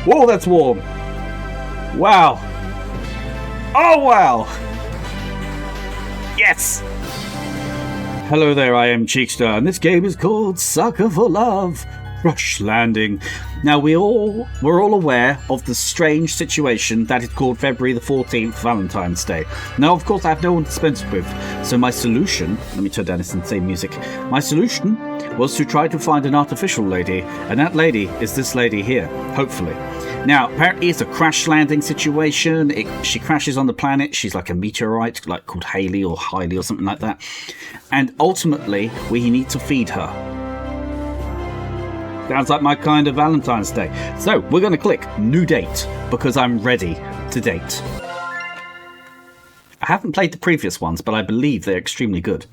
Whoa, that's warm. Wow. Oh, wow. Yes. Hello there, I am Cheekstar, and this game is called Sucker for Love. Crush Landing. Now, we're all aware of the strange situation that is called February the 14th, Valentine's Day. Now, of course, I have no one to spend it with, so my solution... Let me turn down this insane music. My solution was to try to find an artificial lady, and that lady is this lady here, hopefully. Now, apparently it's a crash landing situation. She crashes on the planet. She's like a meteorite, like called Haley or Hailey or something like that. And ultimately, we need to feed her. Sounds like my kind of Valentine's Day. So, we're going to click New Date, because I'm ready to date. I haven't played the previous ones, but I believe they're extremely good.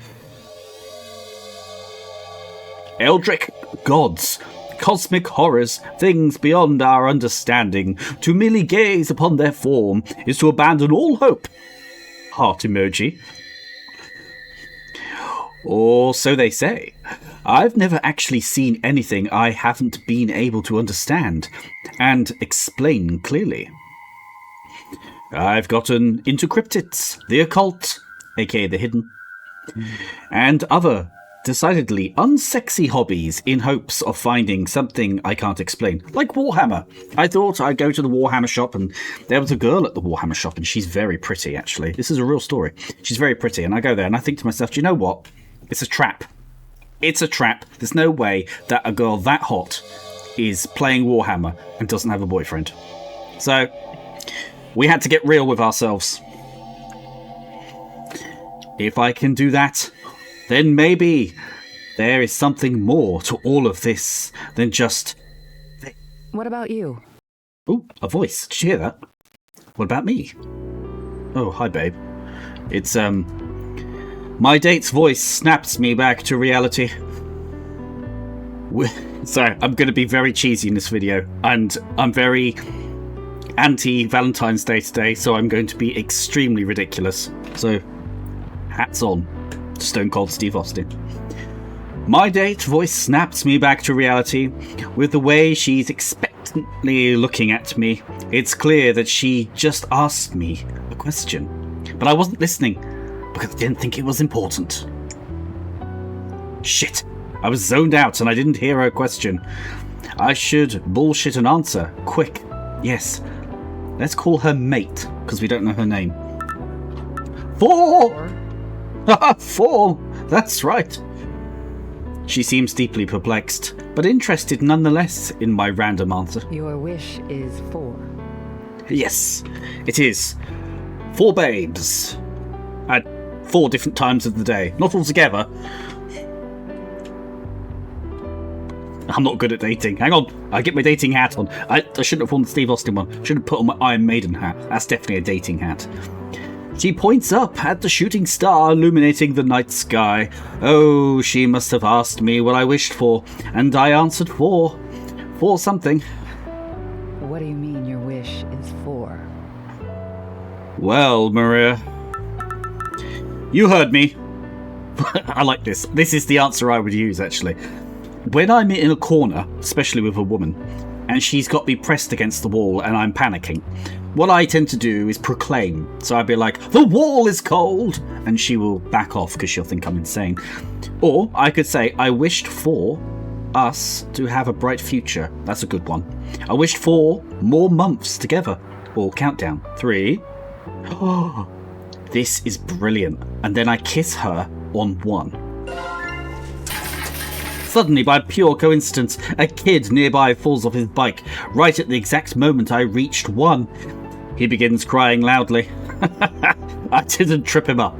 Eldritch gods. Cosmic horrors, things beyond our understanding. To merely gaze upon their form is to abandon all hope. Heart emoji. Or so they say. I've never actually seen anything I haven't been able to understand and explain clearly. I've gotten into cryptids, the occult, aka the hidden, and other decidedly unsexy hobbies in hopes of finding something I can't explain, like Warhammer. I thought I'd go to the Warhammer shop, and there was a girl at the Warhammer shop, and she's very pretty, actually. This is a real story. She's very pretty, and I go there, and I think to myself, do you know what? It's a trap. It's a trap. There's no way that a girl that hot is playing Warhammer and doesn't have a boyfriend. So, we had to get real with ourselves. If I can do that, then maybe there is something more to all of this than just... What about you? Ooh, a voice. Did you hear that? What about me? Oh, hi, babe. It's, my date's voice snaps me back to reality. Sorry, I'm going to be very cheesy in this video, and I'm very anti-Valentine's Day today, so I'm going to be extremely ridiculous. So, hats on. Stone Cold Steve Austin. My date voice snaps me back to reality with the way she's expectantly looking at me. It's clear that she just asked me a question, but I wasn't listening because I didn't think it was important. Shit, I was zoned out and I didn't hear her question. I should bullshit an answer. Quick. Yes. Let's call her Mate, because we don't know her name. 4! 4! That's right. She seems deeply perplexed, but interested nonetheless in my random answer. Your wish is 4. Yes, it is. 4 babes. At 4 different times of the day. Not all together. I'm not good at dating. Hang on, I get my dating hat on. I shouldn't have worn the Steve Austin one. Should have put on my Iron Maiden hat. That's definitely a dating hat. She points up at the shooting star illuminating the night sky. Oh, she must have asked me what I wished for, and I answered 4. 4 something. What do you mean your wish is 4? Well, Maria, you heard me. I like this. This is the answer I would use, actually. When I'm in a corner, especially with a woman, and she's got me pressed against the wall and I'm panicking, what I tend to do is proclaim. So I'd be like, the wall is cold! And she will back off because she'll think I'm insane. Or I could say, I wished for us to have a bright future. That's a good one. I wished for more months together. Or countdown. 3. Oh, this is brilliant. And then I kiss her on 1. Suddenly, by pure coincidence, a kid nearby falls off his bike, right at the exact moment I reached 1. He begins crying loudly. I didn't trip him up.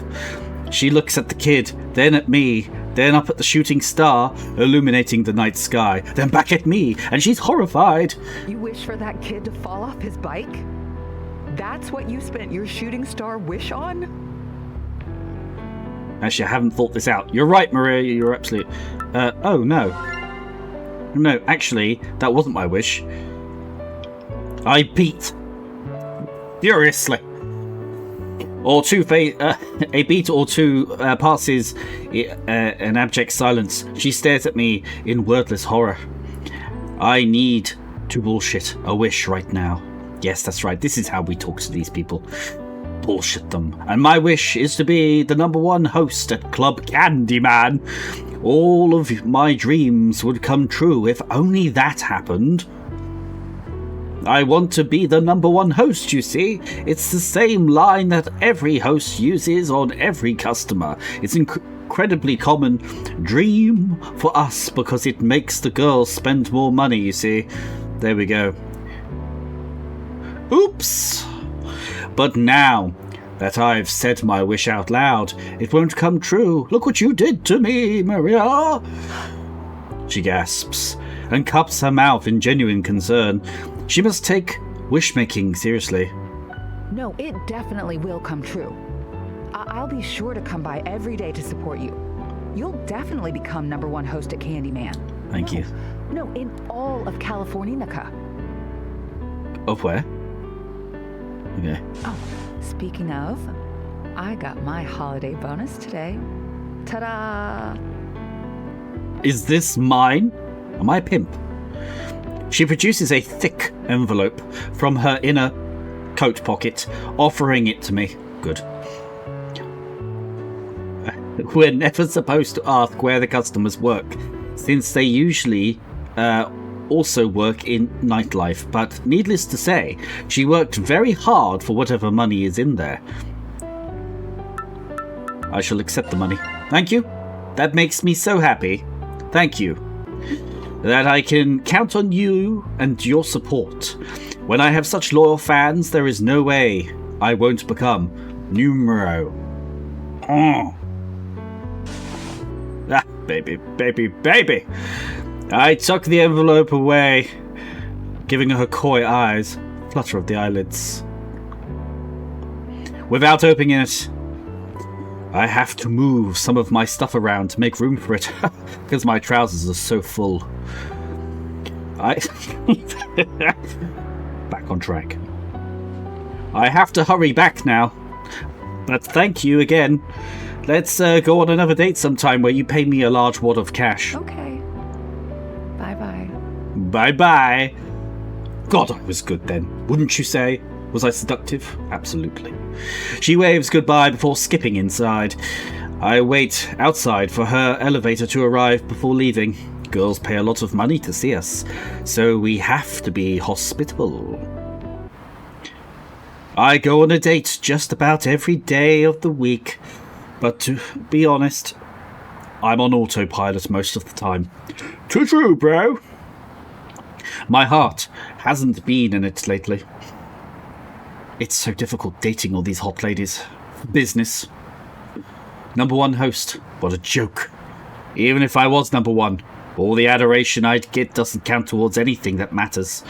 She looks at the kid, then at me, then up at the shooting star, illuminating the night sky, then back at me, and she's horrified. You wish for that kid to fall off his bike? That's what you spent your shooting star wish on? Actually, I haven't thought this out. You're right, Maria, you're absolutely... oh, no. No, actually, that wasn't my wish. I beat. Furiously. Or a beat or two passes an abject silence. She stares at me in wordless horror. I need to bullshit a wish right now. Yes, that's right. This is how we talk to these people. Bullshit them. And my wish is to be the #1 host at Club Candyman. All of my dreams would come true if only that happened. I want to be the #1 host, you see. It's the same line that every host uses on every customer. It's incredibly common dream for us because it makes the girls spend more money, you see. There we go. Oops. But now that I've said my wish out loud, it won't come true. Look what you did to me, Maria. She gasps and cups her mouth in genuine concern. She must take wish-making seriously. No, it definitely will come true. I'll be sure to come by every day to support you. You'll definitely become #1 host at Candyman. Thank you. No, in all of California. Of where? Okay. Oh, speaking of, I got my holiday bonus today. Ta-da! Is this mine? Am I a pimp? She produces a thick envelope from her inner coat pocket, offering it to me. Good. We're never supposed to ask where the customers work, since they usually also work in nightlife, but needless to say, she worked very hard for whatever money is in there. I shall accept the money. Thank you. That makes me so happy. Thank you. That I can count on you and your support. When I have such loyal fans, there is no way I won't become numero. Oh. Ah, baby, baby, baby. I tuck the envelope away, giving her coy eyes, flutter of the eyelids. Without opening it, I have to move some of my stuff around to make room for it, because my trousers are so full. Back on track. I have to hurry back now. But thank you again. Let's go on another date sometime where you pay me a large wad of cash. Okay. Bye-bye. Bye-bye. God, I was good then. Wouldn't you say? Was I seductive? Absolutely. She waves goodbye before skipping inside. I wait outside for her elevator to arrive before leaving. Girls pay a lot of money to see us, so we have to be hospitable. I go on a date just about every day of the week, but to be honest, I'm on autopilot most of the time. True, bro. My heart hasn't been in it lately. It's so difficult dating all these hot ladies. Business. #1 host. What a joke. Even if I was #1, all the adoration I'd get doesn't count towards anything that matters.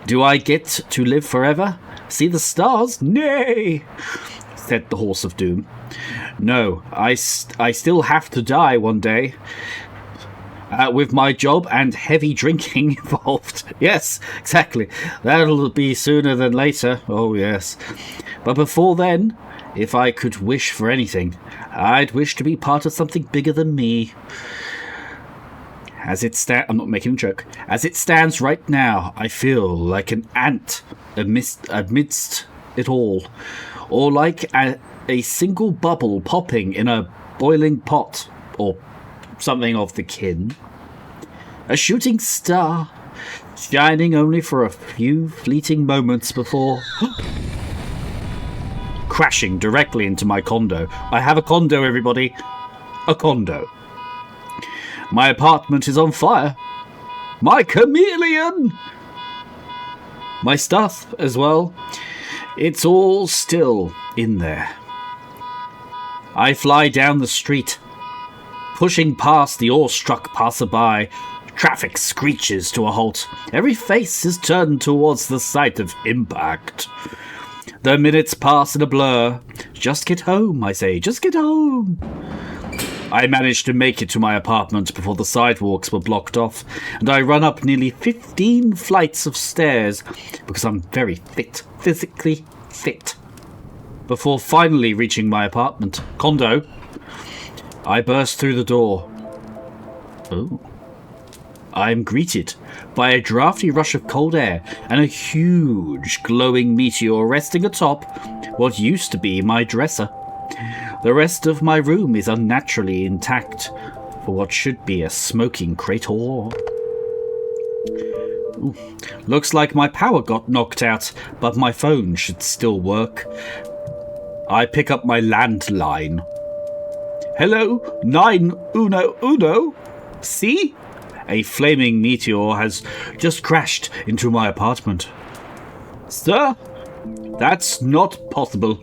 Do I get to live forever? See the stars? Nay, said the Horse of Doom. No, I still have to die one day. With my job and heavy drinking involved. Yes, exactly. That'll be sooner than later. Oh, yes. But before then, if I could wish for anything, I'd wish to be part of something bigger than me. I'm not making a joke. As it stands right now, I feel like an ant amidst it all. Or like a single bubble popping in a boiling pot. Or something of the kin. A shooting star, shining only for a few fleeting moments before crashing directly into my condo. I have a condo, everybody. A condo. My apartment is on fire. My chameleon! My stuff as well. It's all still in there. I fly down the street, pushing past the awestruck passerby. Traffic screeches to a halt. Every face is turned towards the site of impact. The minutes pass in a blur. Just get home, I say. Just get home. I managed to make it to my apartment before the sidewalks were blocked off, and I run up nearly 15 flights of stairs because I'm very fit, physically fit. Before finally reaching my apartment, condo, I burst through the door. Ooh. I am greeted by a drafty rush of cold air and a huge glowing meteor resting atop what used to be my dresser. The rest of my room is unnaturally intact for what should be a smoking crater. Ooh, looks like my power got knocked out, but my phone should still work. I pick up my landline. Hello, 911. See? A flaming meteor has just crashed into my apartment. Sir, that's not possible.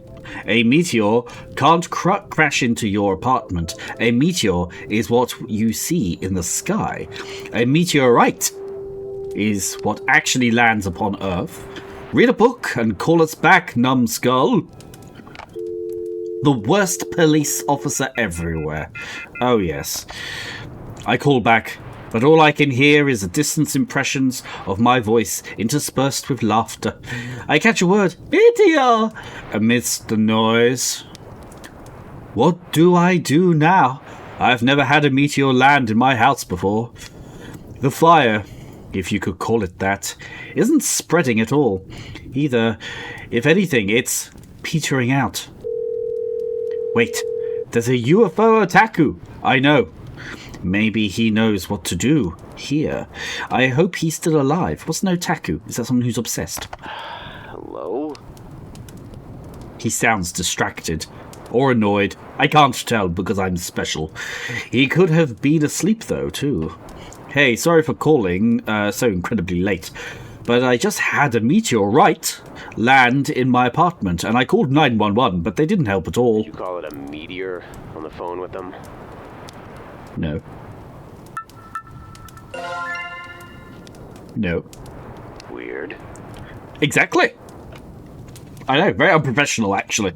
A meteor can't crash into your apartment. A meteor is what you see in the sky. A meteorite is what actually lands upon Earth. Read a book and call us back, numbskull. The worst police officer everywhere. Oh yes. I call back, but all I can hear is the distant impressions of my voice interspersed with laughter. I catch a word, meteor, amidst the noise. What do I do now? I've never had a meteor land in my house before. The fire, if you could call it that, isn't spreading at all. Either, if anything, it's petering out. Wait, there's a UFO otaku. I know. Maybe he knows what to do here. I hope he's still alive. What's an otaku? Is that someone who's obsessed? Hello? He sounds distracted. Or annoyed. I can't tell because I'm special. He could have been asleep though, too. Hey, sorry for calling so incredibly late. But I just had a meteorite land in my apartment, and I called 911, but they didn't help at all. Did you call it a meteor on the phone with them? No. No. Weird. Exactly. I know, very unprofessional, actually.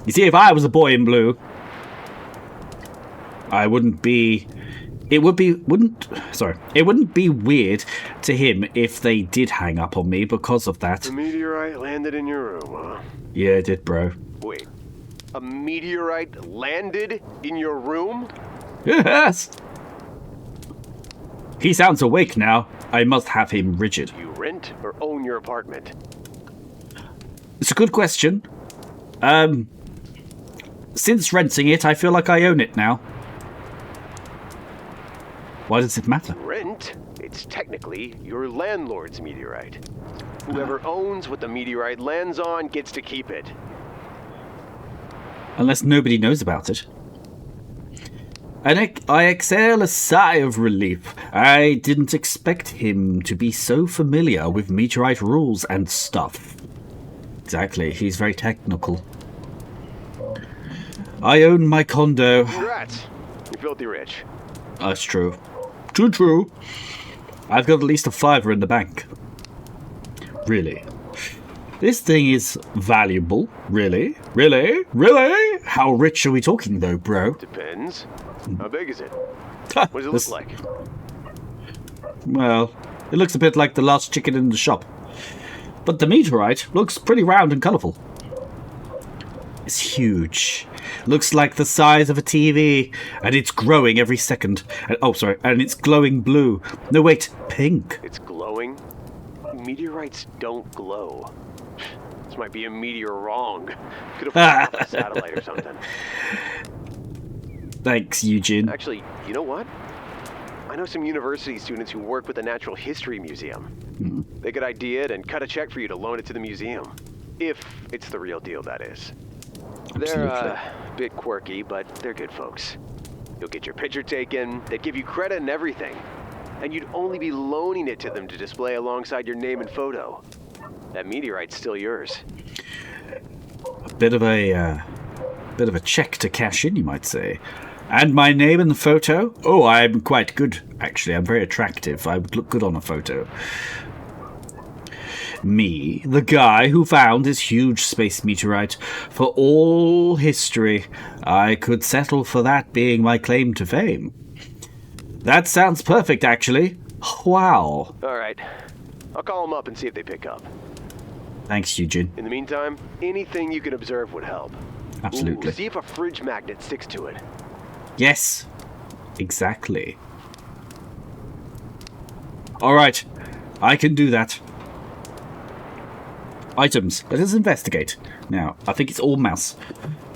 You see, if I was a boy in blue, I wouldn't be... It wouldn't be weird to him if they did hang up on me because of that. A meteorite landed in your room, huh? Yeah, it did, bro. Wait, a meteorite landed in your room? Yes! He sounds awake now. I must have him rigid. Do you rent or own your apartment? It's a good question. Since renting it, I feel like I own it now. Why does it matter? Rent? It's technically your landlord's meteorite. Whoever owns what the meteorite lands on gets to keep it. Unless nobody knows about it. I exhale a sigh of relief. I didn't expect him to be so familiar with meteorite rules and stuff. Exactly, he's very technical. I own my condo. Congrats! You're filthy rich. That's true. True. I've got at least a $5 in the bank. Really? This thing is valuable. Really? How rich are we talking, though, bro? Depends. How big is it? What does it look like? Well, it looks a bit like the last chicken in the shop. But the meteorite looks pretty round and colourful. It's huge. Looks like the size of a TV, and it's growing every second. And it's glowing blue. No, wait, pink. It's glowing? Meteorites don't glow. This might be a meteor wrong. Could have fallen off a satellite or something. Thanks, Eugene. Actually, you know what? I know some university students who work with the Natural History Museum. They could idea it and cut a check for you to loan it to the museum. If it's the real deal, that is. They're a bit quirky, but they're good folks. You'll get your picture taken, they'd give you credit and everything. And you'd only be loaning it to them to display alongside your name and photo. That meteorite's still yours. A bit of a check to cash in, you might say. And my name and the photo? Oh, I'm quite good, actually. I'm very attractive. I would look good on a photo. Me, the guy who found this huge space meteorite. For all history, I could settle for that being my claim to fame. That sounds perfect, actually. Wow. All right. I'll call them up and see if they pick up. Thanks, Eugene. In the meantime, anything you can observe would help. Absolutely. Ooh, see if a fridge magnet sticks to it. Yes. Exactly. Alright, I can do that. Items. Let us investigate. Now, I think it's all mouse.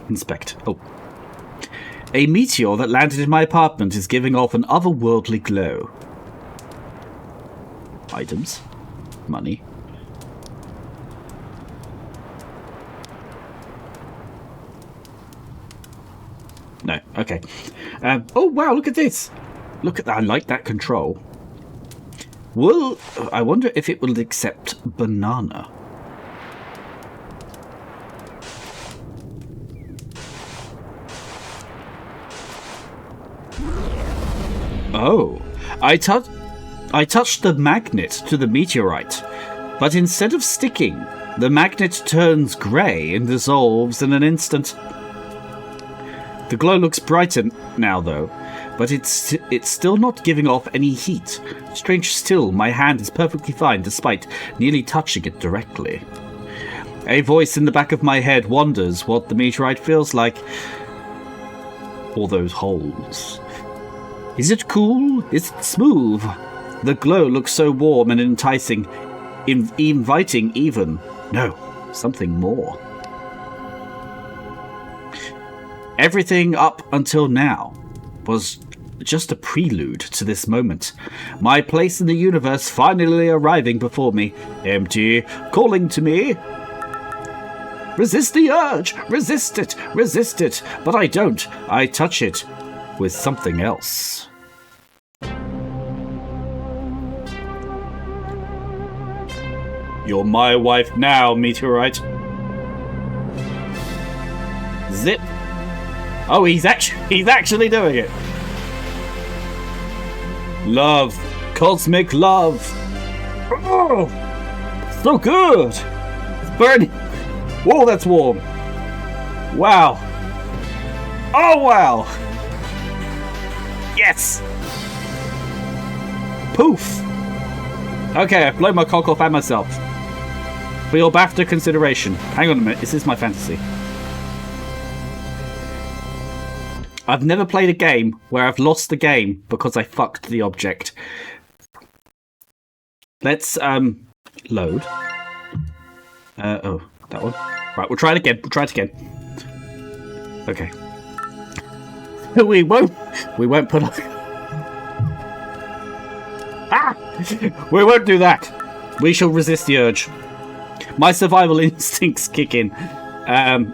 Inspect. Oh. A meteor that landed in my apartment is giving off an otherworldly glow. Items. Money. No, okay. Oh, wow, look at this. Look at that. I like that control. I wonder if it will accept banana. Oh, I touched the magnet to the meteorite, but instead of sticking, the magnet turns grey and dissolves in an instant. The glow looks brighter now, though, but it's still not giving off any heat. Strange still, my hand is perfectly fine despite nearly touching it directly. A voice in the back of my head wonders what the meteorite feels like. All those holes. Is it cool? Is it smooth? The glow looks so warm and enticing, inviting even. No, something more. Everything up until now was just a prelude to this moment. My place in the universe finally arriving before me. Empty, calling to me. Resist the urge! Resist it! Resist it! But I don't. I touch it with something else. You're my wife now, meteorite. Zip. Oh, he's actually doing it. Love. Cosmic love. Oh, so good. It's burning. Whoa, that's warm. Wow. Oh, wow. Yes. Poof. Okay, I've blown my cock off and myself. For your BAFTA consideration. Hang on a minute, this is my fantasy. I've never played a game where I've lost the game because I fucked the object. Let's, load. Oh, that one. Right, we'll try it again. Okay. We won't put up... Ah! We won't do that. We shall resist the urge. My survival instincts kick in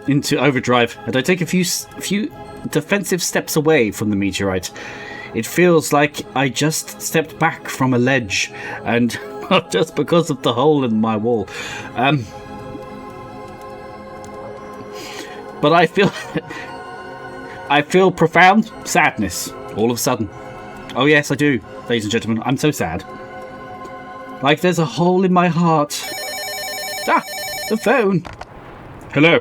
into overdrive, and I take a few defensive steps away from the meteorite. It feels like I just stepped back from a ledge, and not just because of the hole in my wall. But I feel profound sadness all of a sudden. Oh yes, I do, ladies and gentlemen. I'm so sad. Like there's a hole in my heart. Ah, the phone. Hello.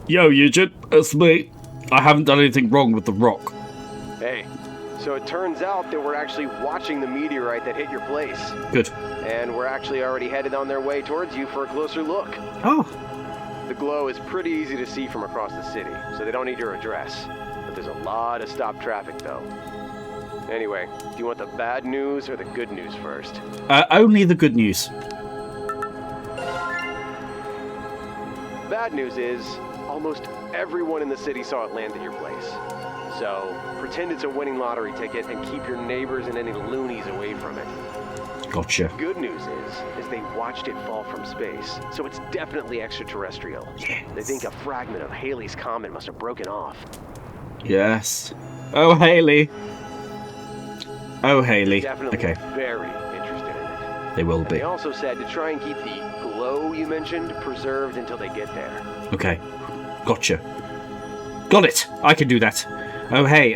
Yo, Eugene, it's me. I haven't done anything wrong with the rock. Hey, so it turns out that we're actually watching the meteorite that hit your place. Good. And we're actually already headed on their way towards you for a closer look. Oh. The glow is pretty easy to see from across the city, so they don't need your address. But there's a lot of stopped traffic, though. Anyway, do you want the bad news or the good news first? Only the good news. Bad news is, almost everyone in the city saw it land at your place. So, pretend it's a winning lottery ticket and keep your neighbors and any loonies away from it. Gotcha. Good news is they watched it fall from space, so it's definitely extraterrestrial. Yes. They think a fragment of Halley's Comet must have broken off. Yes. Oh, Haley. Oh, Haley. Definitely Okay. very interested in it. They will And be. they also said to try and keep the glow you mentioned preserved until they get there. Okay. Gotcha. Got it. I can do that. Oh, hey,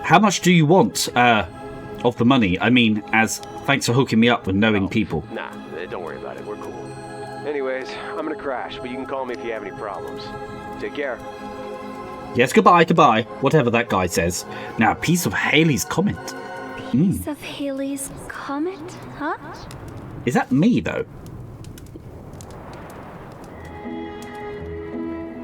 how much do you want, of the money? I mean, as thanks for hooking me up with knowing people. Nah, don't worry about it. We're cool. Anyways, I'm gonna crash, but you can call me if you have any problems. Take care. Yes, goodbye. Whatever that guy says. Now, a piece of Halley's Comet. Piece of Halley's Comet, huh? Is that me, though?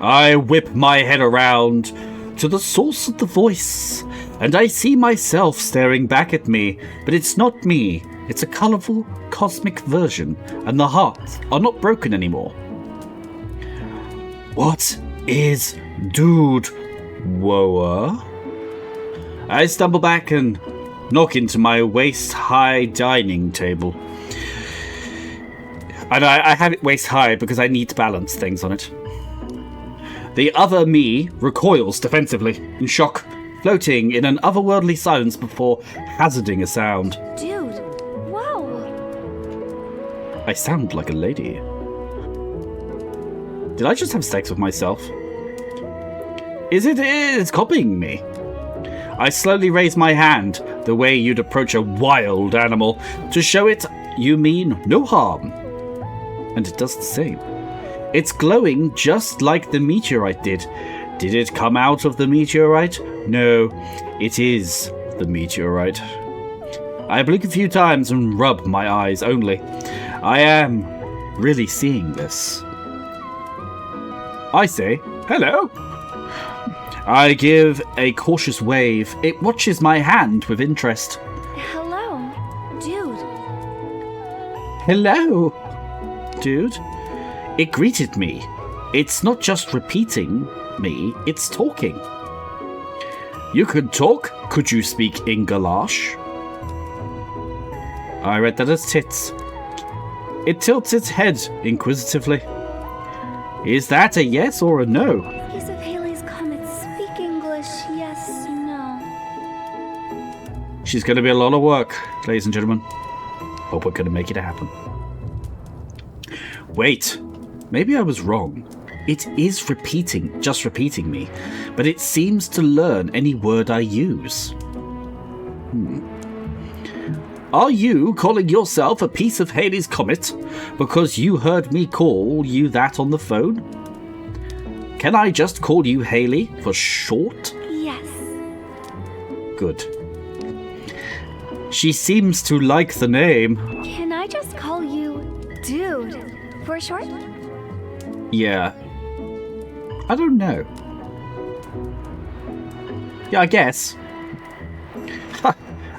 I whip my head around to the source of the voice. and I see myself staring back at me, but it's not me. It's a colourful, cosmic version, and the hearts are not broken anymore. What is dude, Woa? I stumble back and knock into my waist-high dining table. And I have it waist-high because I need to balance things on it. The other me recoils defensively, in shock, floating in an otherworldly silence before hazarding a sound. Dude, whoa. I sound like a lady. Did I just have sex with myself? It's copying me. I slowly raise my hand, the way you'd approach a wild animal, to show it you mean no harm. And it does the same. It's glowing just like the meteorite did. Did it come out of the meteorite? No, it is the meteorite. I blink a few times and rub my eyes only. I am really seeing this. I say, hello. I give a cautious wave. It watches my hand with interest. Hello, dude. Hello, dude. It greeted me. It's not just repeating me, it's talking. You could talk? Could you speak in Galash? I read that as tits. It tilts its head inquisitively. Is that a yes or a no? Piece of Haley's Comet, speak English, yes, no. She's going to be a lot of work, ladies and gentlemen. But we're going to make it happen. Wait, maybe I was wrong. It is just repeating me, but it seems to learn any word I use. Are you calling yourself a piece of Haley's Comet because you heard me call you that on the phone? Can I just call you Haley for short? Yes. Good. She seems to like the name. Can I just call you Dude for short? Yeah. I don't know. Yeah, I guess.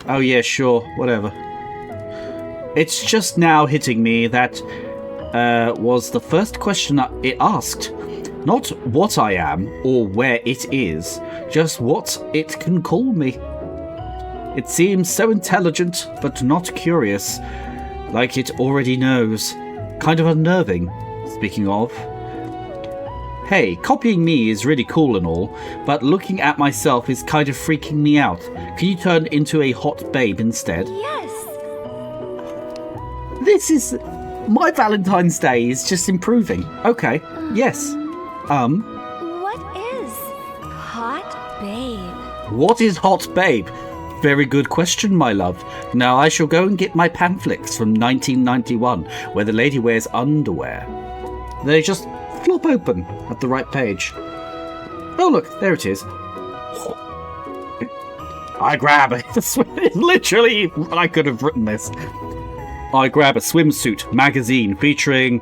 Oh yeah, sure, whatever. It's just now hitting me that was the first question it asked. Not what I am or where it is, just what it can call me. It seems so intelligent, but not curious, like it already knows. Kind of unnerving, speaking of. Hey, copying me is really cool and all, but looking at myself is kind of freaking me out. Can you turn into a hot babe instead? Yes. This is... My Valentine's Day is just improving. Okay, yes. What is hot babe? What is hot babe? Very good question, my love. Now I shall go and get my pamphlets from 1991, where the lady wears underwear. They just flop open at the right page. Oh look, there it is. I grab it. Literally, I could have written this. I grab a swimsuit magazine featuring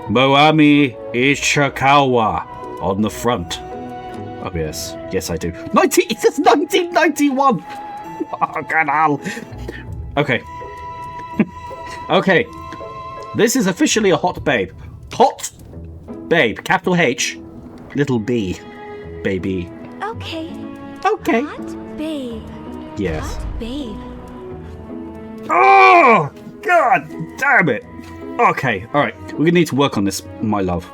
Moami Ishikawa on the front. Oh yes, yes I do. It says 1991. Oh god, hell. Okay. Okay. This is officially a hot babe. Hot babe, capital H, little b, baby. Okay. Okay. Hot babe. Yes. Hot babe. Oh, god damn it. Okay, alright. We're gonna need to work on this, my love.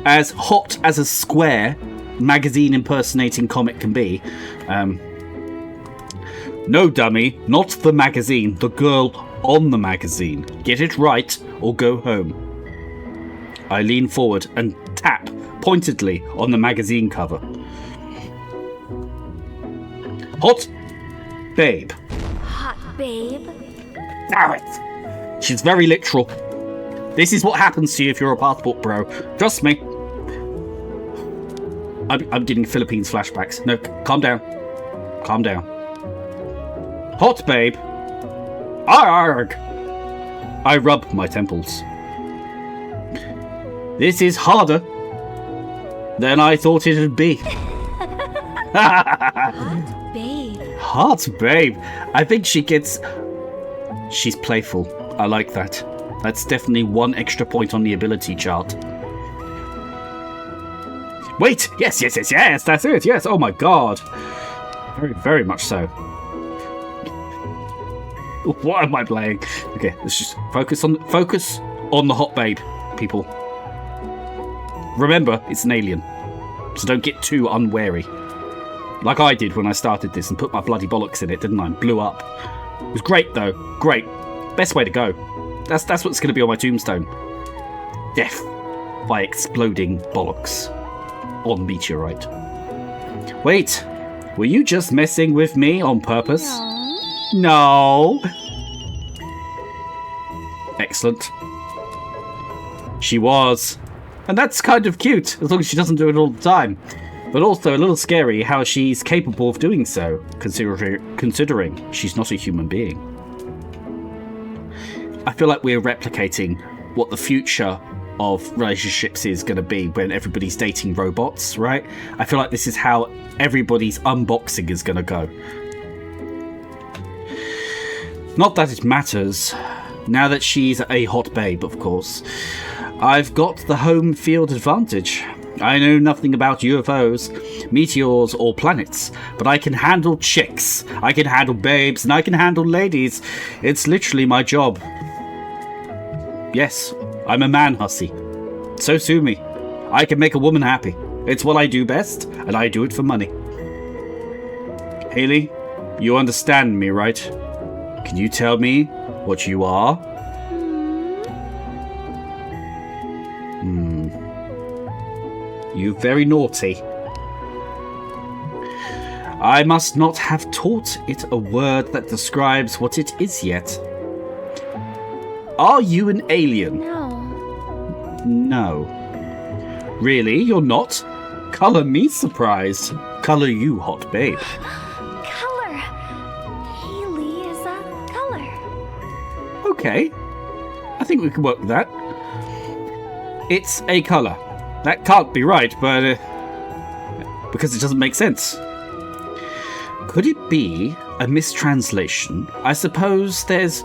As hot as a square magazine impersonating comic can be, no dummy, not the magazine, the girl on the magazine. Get it right or go home. I lean forward and tap pointedly on the magazine cover. Hot babe. Hot babe. Damn it. She's very literal. This is what happens to you if you're a passport bro. Trust me. I'm getting Philippines flashbacks. No, calm down. Calm down. Hot babe. Arg! I rub my temples. This is harder than I thought it'd be. Hot babe. hot babe. I think she's playful. I like that. That's definitely one extra point on the ability chart. Wait! Yes, that's it, yes! Oh my god! Very, very much so. What am I playing? Okay, let's just focus on the hot babe, people. Remember, it's an alien, so don't get too unwary. Like I did when I started this and put my bloody bollocks in it, didn't I? And blew up. It was great, though. Great. Best way to go. That's what's going to be on my tombstone. Death by exploding bollocks on meteorite. Wait, were you just messing with me on purpose? No. Excellent. She was. And that's kind of cute, as long as she doesn't do it all the time. But also a little scary how she's capable of doing so, considering she's not a human being. I feel like we're replicating what the future of relationships is going to be when everybody's dating robots, right? I feel like this is how everybody's unboxing is going to go. Not that it matters, now that she's a hot babe, of course. I've got the home field advantage. I know nothing about UFOs, meteors, or planets, but I can handle chicks, I can handle babes, and I can handle ladies. It's literally my job. Yes, I'm a man hussy. So sue me. I can make a woman happy. It's what I do best, and I do it for money. Haley, you understand me, right? Can you tell me what you are? You very naughty. I must not have taught it a word that describes what it is yet. Are you an alien? No. Really? You're not? Color me surprised. Color you, hot babe. Color. Haley is a color. Okay. I think we can work with that. It's a color. That can't be right, but... because it doesn't make sense. Could it be a mistranslation? I suppose there's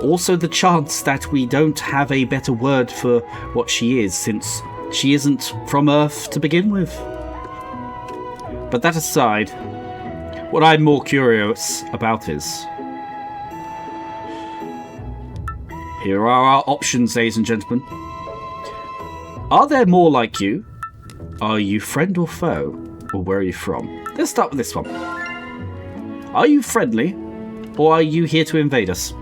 also the chance that we don't have a better word for what she is, since she isn't from Earth to begin with. But that aside, what I'm more curious about is... here are our options, ladies and gentlemen. Are there more like you? Are you friend or foe? Or where are you from? Let's start with this one. Are you friendly? Or are you here to invade us?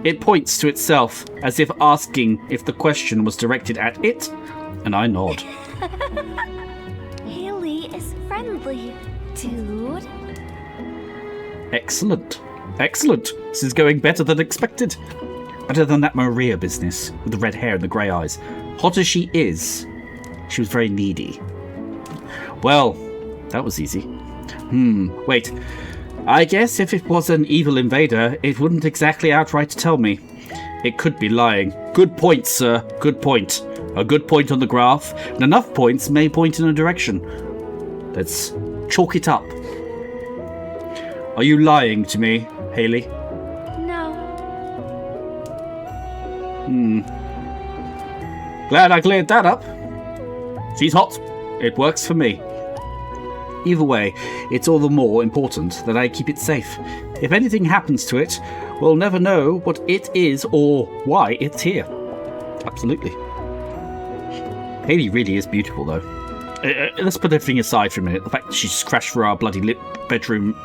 It points to itself, as if asking if the question was directed at it, and I nod. Haley is friendly, dude. Excellent. Excellent. This is going better than expected. Better than that Maria business, with the red hair and the grey eyes. Hot as she is, she was very needy. Well, that was easy. Wait. I guess if it was an evil invader, it wouldn't exactly outright tell me. It could be lying. Good point, sir. Good point. A good point on the graph, and enough points may point in a direction. Let's chalk it up. Are you lying to me, Haley? No. Glad I cleared that up. She's hot. It works for me. Either way, it's all the more important that I keep it safe. If anything happens to it, we'll never know what it is or why it's here. Absolutely. Haley really is beautiful, though. Let's put everything aside for a minute. The fact that she just crashed through our bloody bedroom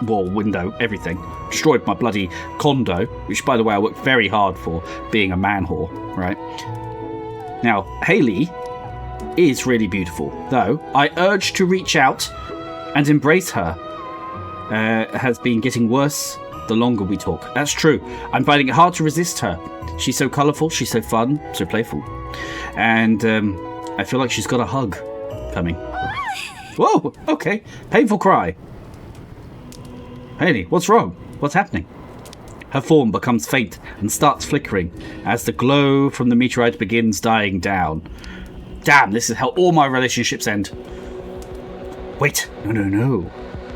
wall, window, everything. Destroyed my bloody condo, which, by the way, I worked very hard for, being a man whore, right? Now, Haley is really beautiful, though I urge to reach out and embrace her. Has been getting worse the longer we talk. That's true. I'm finding it hard to resist her. She's so colourful, she's so fun, so playful. And I feel like she's got a hug coming. Whoa, okay. Painful cry. Haley, what's wrong? What's happening? Her form becomes faint and starts flickering as the glow from the meteorite begins dying down. Damn, this is how all my relationships end. Wait, no.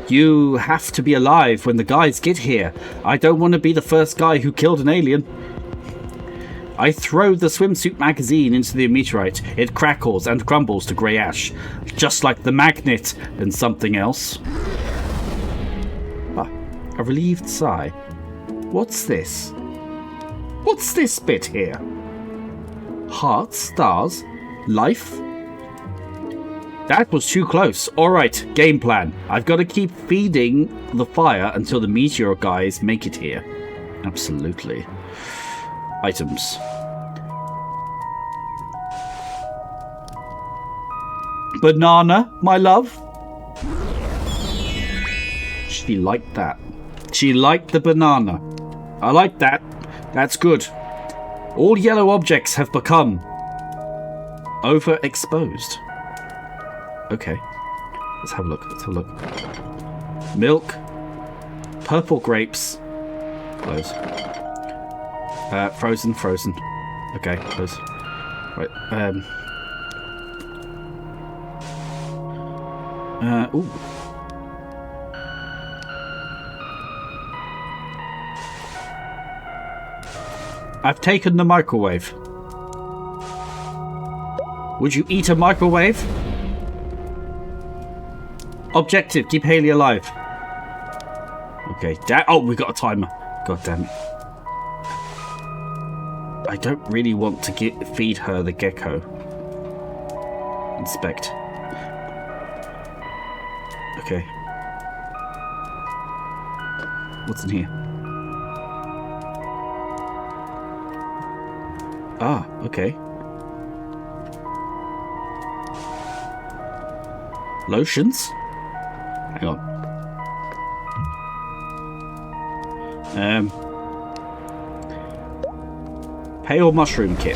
You have to be alive when the guys get here. I don't want to be the first guy who killed an alien. I throw the swimsuit magazine into the meteorite. It crackles and crumbles to grey ash, just like the magnet and something else. Ah, a relieved sigh. What's this? What's this bit here? Hearts, stars, life? That was too close. Alright, game plan. I've got to keep feeding the fire until the meteor guys make it here. Absolutely. Items. Banana, my love. She liked that. She liked the banana. I like that. That's good. All yellow objects have become overexposed. Okay. Let's have a look. Let's have a look. Milk. Purple grapes. Close. Frozen. Okay, close. Right. Ooh. I've taken the microwave. Would you eat a microwave? Objective, keep Haley alive. Okay, oh, we got a timer. God damn it. I don't really want to feed her the gecko. Inspect. Okay. What's in here? Ah, okay. Lotions? Hang on. Pale mushroom kit.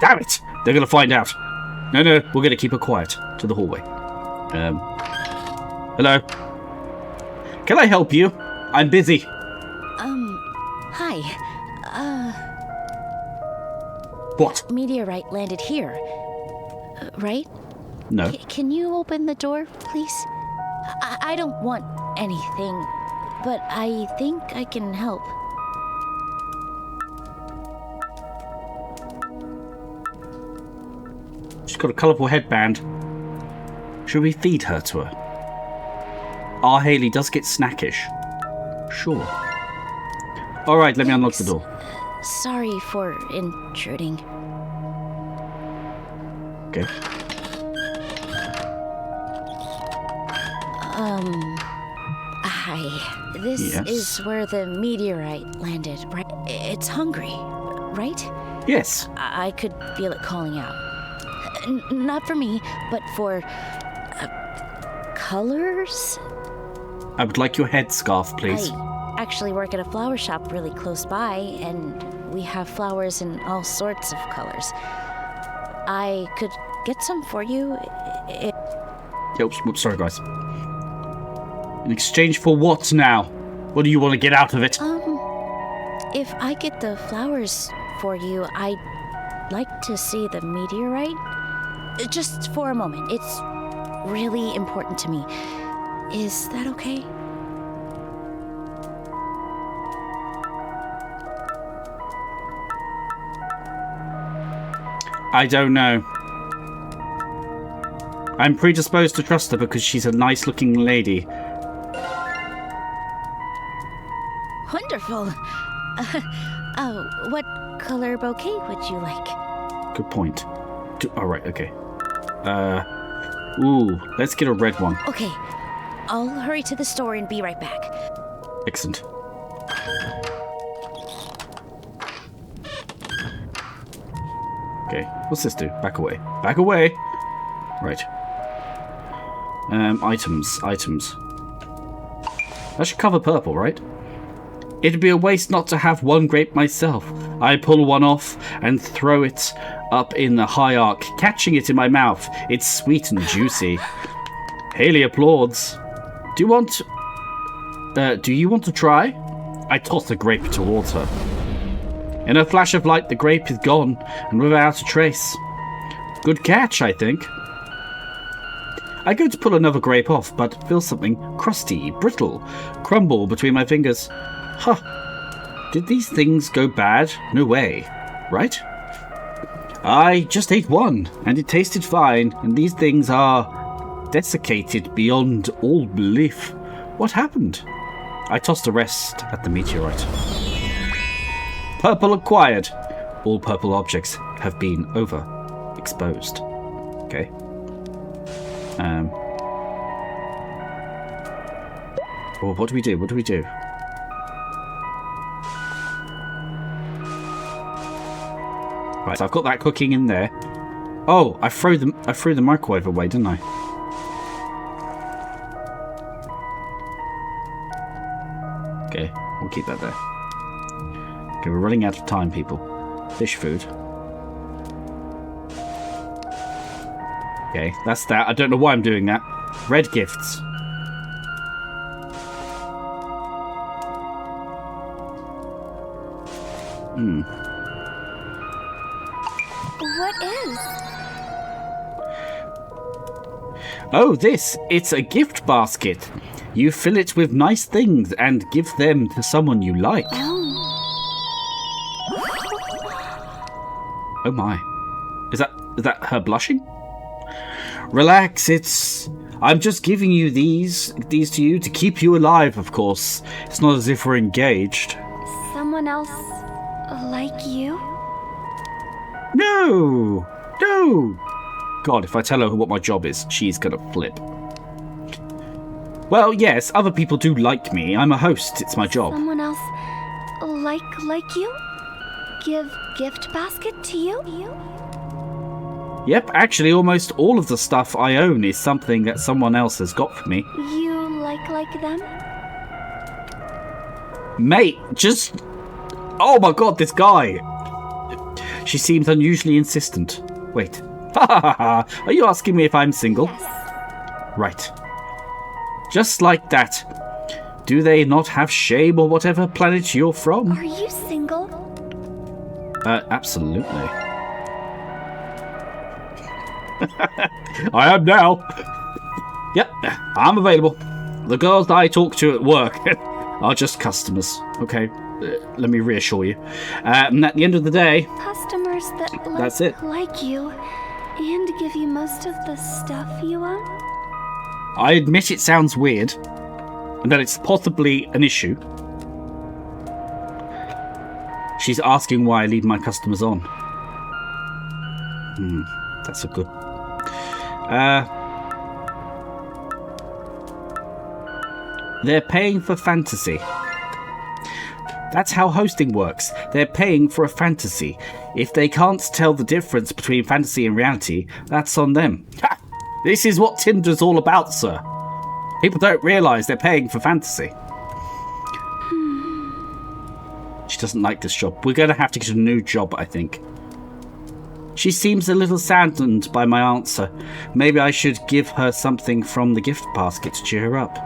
Damn it! They're gonna find out. No, we're gonna keep her quiet. To the hallway. Hello? Can I help you? I'm busy. Hi. What? Meteorite landed here, right? No. Can you open the door, please? I don't want anything, but I think I can help. She's got a colourful headband. Should we feed her to her? Our Haley does get snackish. Sure. Alright, let me unlock the door. Sorry for intruding. Okay. Hi. This Yes? is where the meteorite landed, right? It's hungry, right? Yes. I could feel it calling out. Not for me, but for colors? I would like your headscarf, please. I actually work at a flower shop really close by, and we have flowers in all sorts of colors. I could get some for you. Oops, sorry, guys. In exchange for what now? What do you want to get out of it? If I get the flowers for you, I'd like to see the meteorite. Just for a moment. It's really important to me. Is that okay? I don't know. I'm predisposed to trust her because she's a nice-looking lady. Wonderful. What color bouquet would you like? Good point. Alright, okay. Ooh, let's get a red one. Okay, I'll hurry to the store and be right back. Excellent. Okay, what's this do? Back away. Back away! Right. Items. That should cover purple, right? It'd be a waste not to have one grape myself. I pull one off and throw it up in the high arc, catching it in my mouth. It's sweet and juicy. Haley applauds. Do you want to try? I toss the grape towards her. In a flash of light, the grape is gone and without a trace. Good catch, I think. I go to pull another grape off, but feel something crusty, brittle, crumble between my fingers. Huh. Did these things go bad? No way. Right? I just ate one, and it tasted fine, and these things are desiccated beyond all belief. What happened? I tossed the rest at the meteorite. Purple acquired. All purple objects have been overexposed. Okay. Well, what do we do? What do we do? Right, so I've got that cooking in there. Oh, I threw the microwave away, didn't I? Okay, we'll keep that there. Okay, we're running out of time, people. Fish food. Okay, that's that. I don't know why I'm doing that. Red gifts. What is? Oh, this. It's a gift basket. You fill it with nice things and give them to someone you like. Oh my. Is that her blushing? Relax, I'm just giving you these to you to keep you alive, of course. It's not as if we're engaged. Someone else like you? No! God, if I tell her what my job is, she's gonna flip. Well, yes, other people do like me. I'm a host. It's my job. Someone else like you? Give gift basket to you? Yep, actually, almost all of the stuff I own is something that someone else has got for me. You like them? Mate, just... Oh my god, this guy! She seems unusually insistent. Wait. Are you asking me if I'm single? Yes. Right. Just like that. Do they not have shame or whatever planet you're from? Are you single? Absolutely. I am now. Yep, I'm available. The girls that I talk to at work are just customers, okay? Let me reassure you. And at the end of the day... Customers that that's it. Like you and give you most of the stuff you own? I admit it sounds weird, and that it's possibly an issue. She's asking why I leave my customers on. That's a good... They're paying for fantasy. That's how hosting works. They're paying for a fantasy. If they can't tell the difference between fantasy and reality, that's on them. Ha! This is what Tinder's all about, sir. People don't realise they're paying for fantasy. She doesn't like this job. We're going to have to get a new job, I think. She seems a little saddened by my answer. Maybe I should give her something from the gift basket to cheer her up.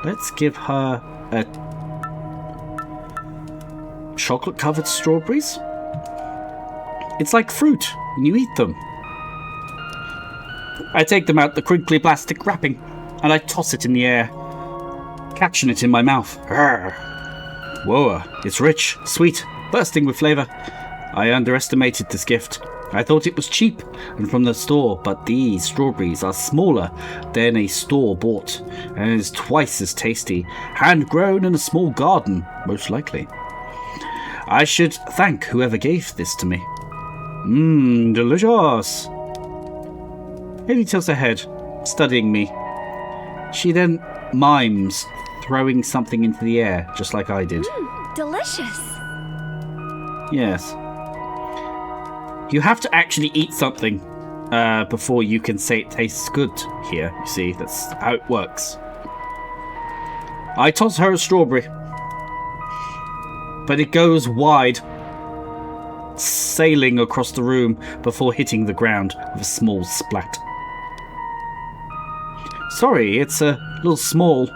Let's give her a chocolate-covered strawberries. It's like fruit, and you eat them. I take them out the crinkly plastic wrapping, and I toss it in the air, catching it in my mouth. Arrgh. Whoa, it's rich, sweet, bursting with flavour. I underestimated this gift. I thought it was cheap and from the store, but these strawberries are smaller than a store-bought and is twice as tasty, hand-grown in a small garden, most likely. I should thank whoever gave this to me. Delicious. Haley tilts her head, studying me. She then mimes throwing something into the air, just like I did. Delicious. Yes. You have to actually eat something before you can say it tastes good here, you see. That's how it works. I toss her a strawberry, but it goes wide, sailing across the room before hitting the ground with a small splat. Sorry, it's a little small,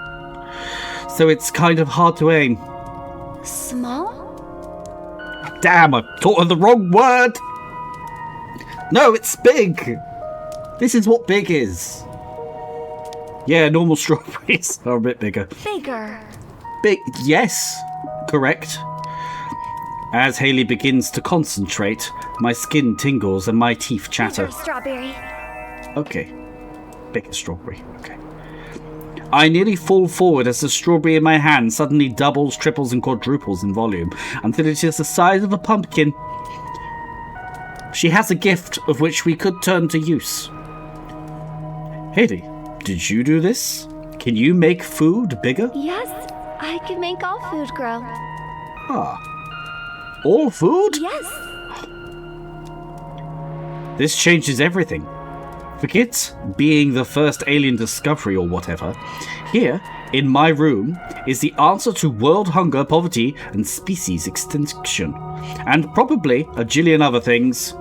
so it's kind of hard to aim. Small? Damn, I taught her the wrong word! No, it's big! This is what big is. Yeah, normal strawberries are a bit bigger. Bigger. Big, yes, correct. As Haley begins to concentrate, my skin tingles and my teeth chatter. Bigger strawberry. Okay. Bigger strawberry, okay. I nearly fall forward as the strawberry in my hand suddenly doubles, triples, and quadruples in volume until it is the size of a pumpkin. She has a gift of which we could turn to use. Haley, did you do this? Can you make food bigger? Yes, I can make all food grow. Ah. All food? Yes. This changes everything. Forget being the first alien discovery or whatever. Here, in my room, is the answer to world hunger, poverty, and species extinction. And probably a jillion other things,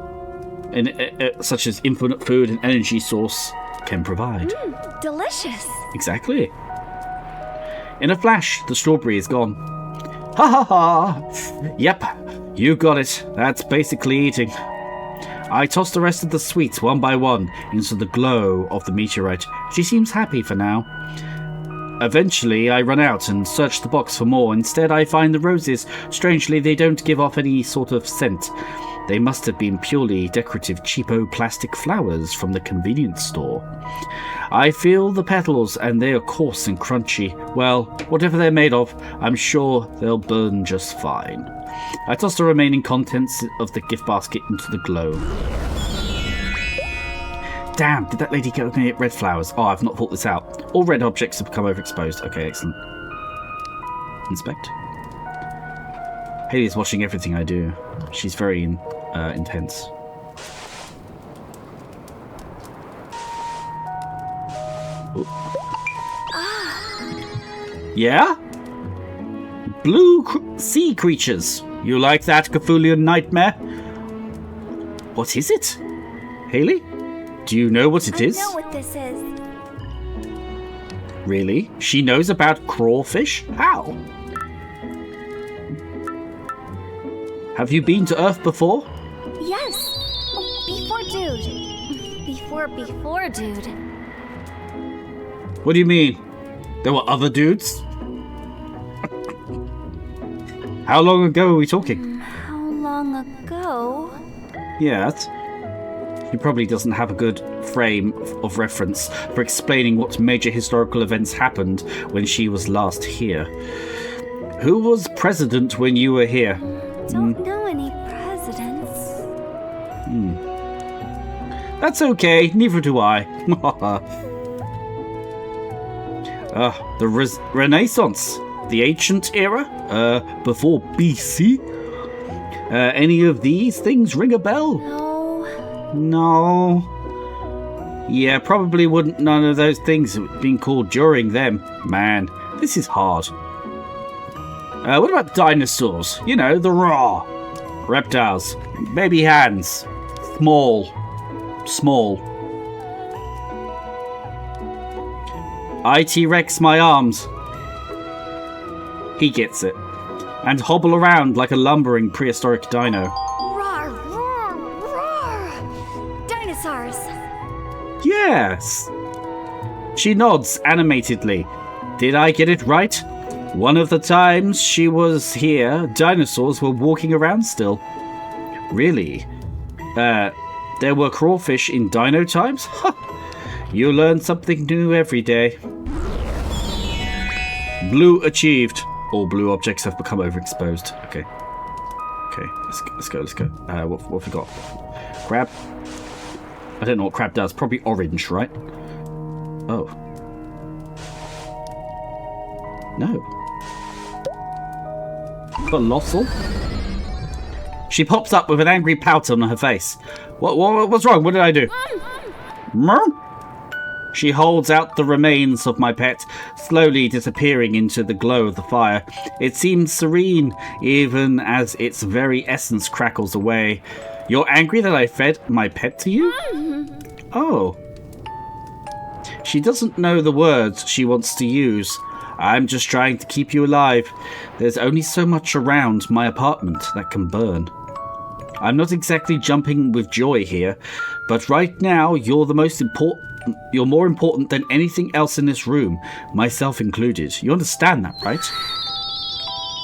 such as infinite food and energy source, can provide. Delicious. Exactly. In a flash, the strawberry is gone. Ha ha ha! Yep, you got it. That's basically eating. I toss the rest of the sweets one by one into the glow of the meteorite. She seems happy for now. Eventually, I run out and search the box for more. Instead, I find the roses. Strangely, they don't give off any sort of scent. They must have been purely decorative cheapo plastic flowers from the convenience store. I feel the petals and they are coarse and crunchy. Well, whatever they're made of, I'm sure they'll burn just fine. I toss the remaining contents of the gift basket into the glow. Damn, did that lady get me red flowers? Oh, I've not thought this out. All red objects have become overexposed. Okay, excellent. Inspect. Haley's watching everything I do. She's very intense. Ooh. Yeah? Blue sea creatures. You like that, Cthulhu nightmare? What is it? Haley? Do you know what it is? I know what this is. Really? She knows about crawfish? How? Have you been to Earth before? Yes. Before dude. Before dude. What do you mean? There were other dudes? How long ago are we talking? How long ago? Yeah, he probably doesn't have a good frame of reference for explaining what major historical events happened when she was last here. Who was president when you were here? Don't know any presidents. That's okay, neither do I. The Renaissance. The ancient era? Before BC? Any of these things ring a bell? No. Yeah, probably wouldn't none of those things have been called during them. Man, this is hard. What about dinosaurs? You know, the raw. Reptiles. Baby hands. Small. I T-Rex my arms. He gets it. And hobble around like a lumbering prehistoric dino. Roar, roar, roar! Dinosaurs! Yes! She nods animatedly. Did I get it right? One of the times she was here, dinosaurs were walking around still. Really? There were crawfish in dino times? Huh. You learn something new every day. Blue achieved. All blue objects have become overexposed. Okay, let's go. What have we got? Crab? I don't know what crab does. Probably orange, right? Oh. No. Colossal? She pops up with an angry pout on her face. What's wrong? What did I do? She holds out the remains of my pet, slowly disappearing into the glow of the fire. It seems serene, even as its very essence crackles away. You're angry that I fed my pet to you? Oh. She doesn't know the words she wants to use. I'm just trying to keep you alive. There's only so much around my apartment that can burn. I'm not exactly jumping with joy here, but right now you're more important than anything else in this room, myself included. You understand that, right?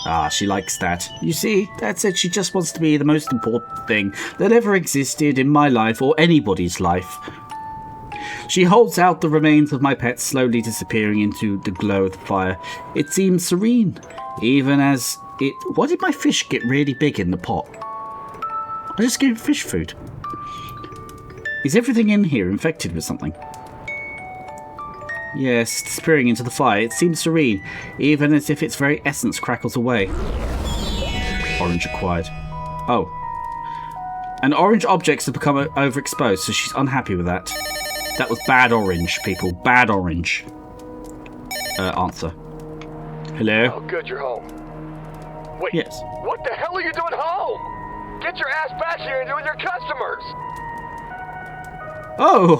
Ah, she likes that. You see, that's it. She just wants to be the most important thing that ever existed in my life or anybody's life. She holds out the remains of my pet, slowly disappearing into the glow of the fire. It seems serene, even as it... Why did my fish get really big in the pot? I just gave fish food. Is everything in here infected with something? Yes, disappearing into the fire. It seems serene, even as if its very essence crackles away. Orange acquired. Oh. And orange objects have become overexposed, so she's unhappy with that. That was bad orange, people. Bad orange. Answer. Hello? Oh, good, you're home. Wait, yes. What the hell are you doing home? Get your ass back here and do with your customers! Oh,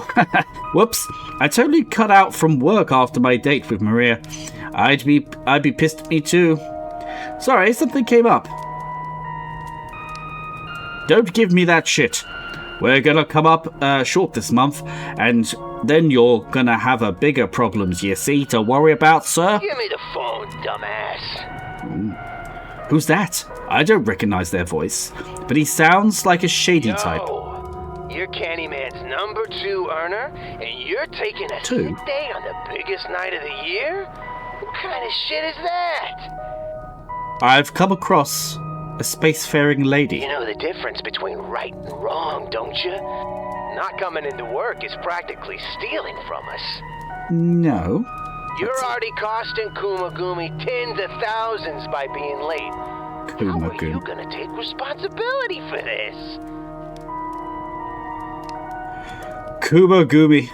whoops. I totally cut out from work after my date with Maria. I'd be pissed at me too. Sorry, something came up. Don't give me that shit. We're gonna come up short this month, and then you're gonna have a bigger problems, you see, to worry about, sir. Give me the phone, dumbass. Who's that? I don't recognize their voice, but he sounds like a shady type. You're Candyman's number 2 earner, and you're taking a Two? sick day on the biggest night of the year? What kind of shit is that? I've come across a spacefaring lady. You know the difference between right and wrong, don't you? Not coming into work is practically stealing from us. No. You're already costing Kumagumi tens of thousands by being late. How are you gonna take responsibility for this? Kumagumi,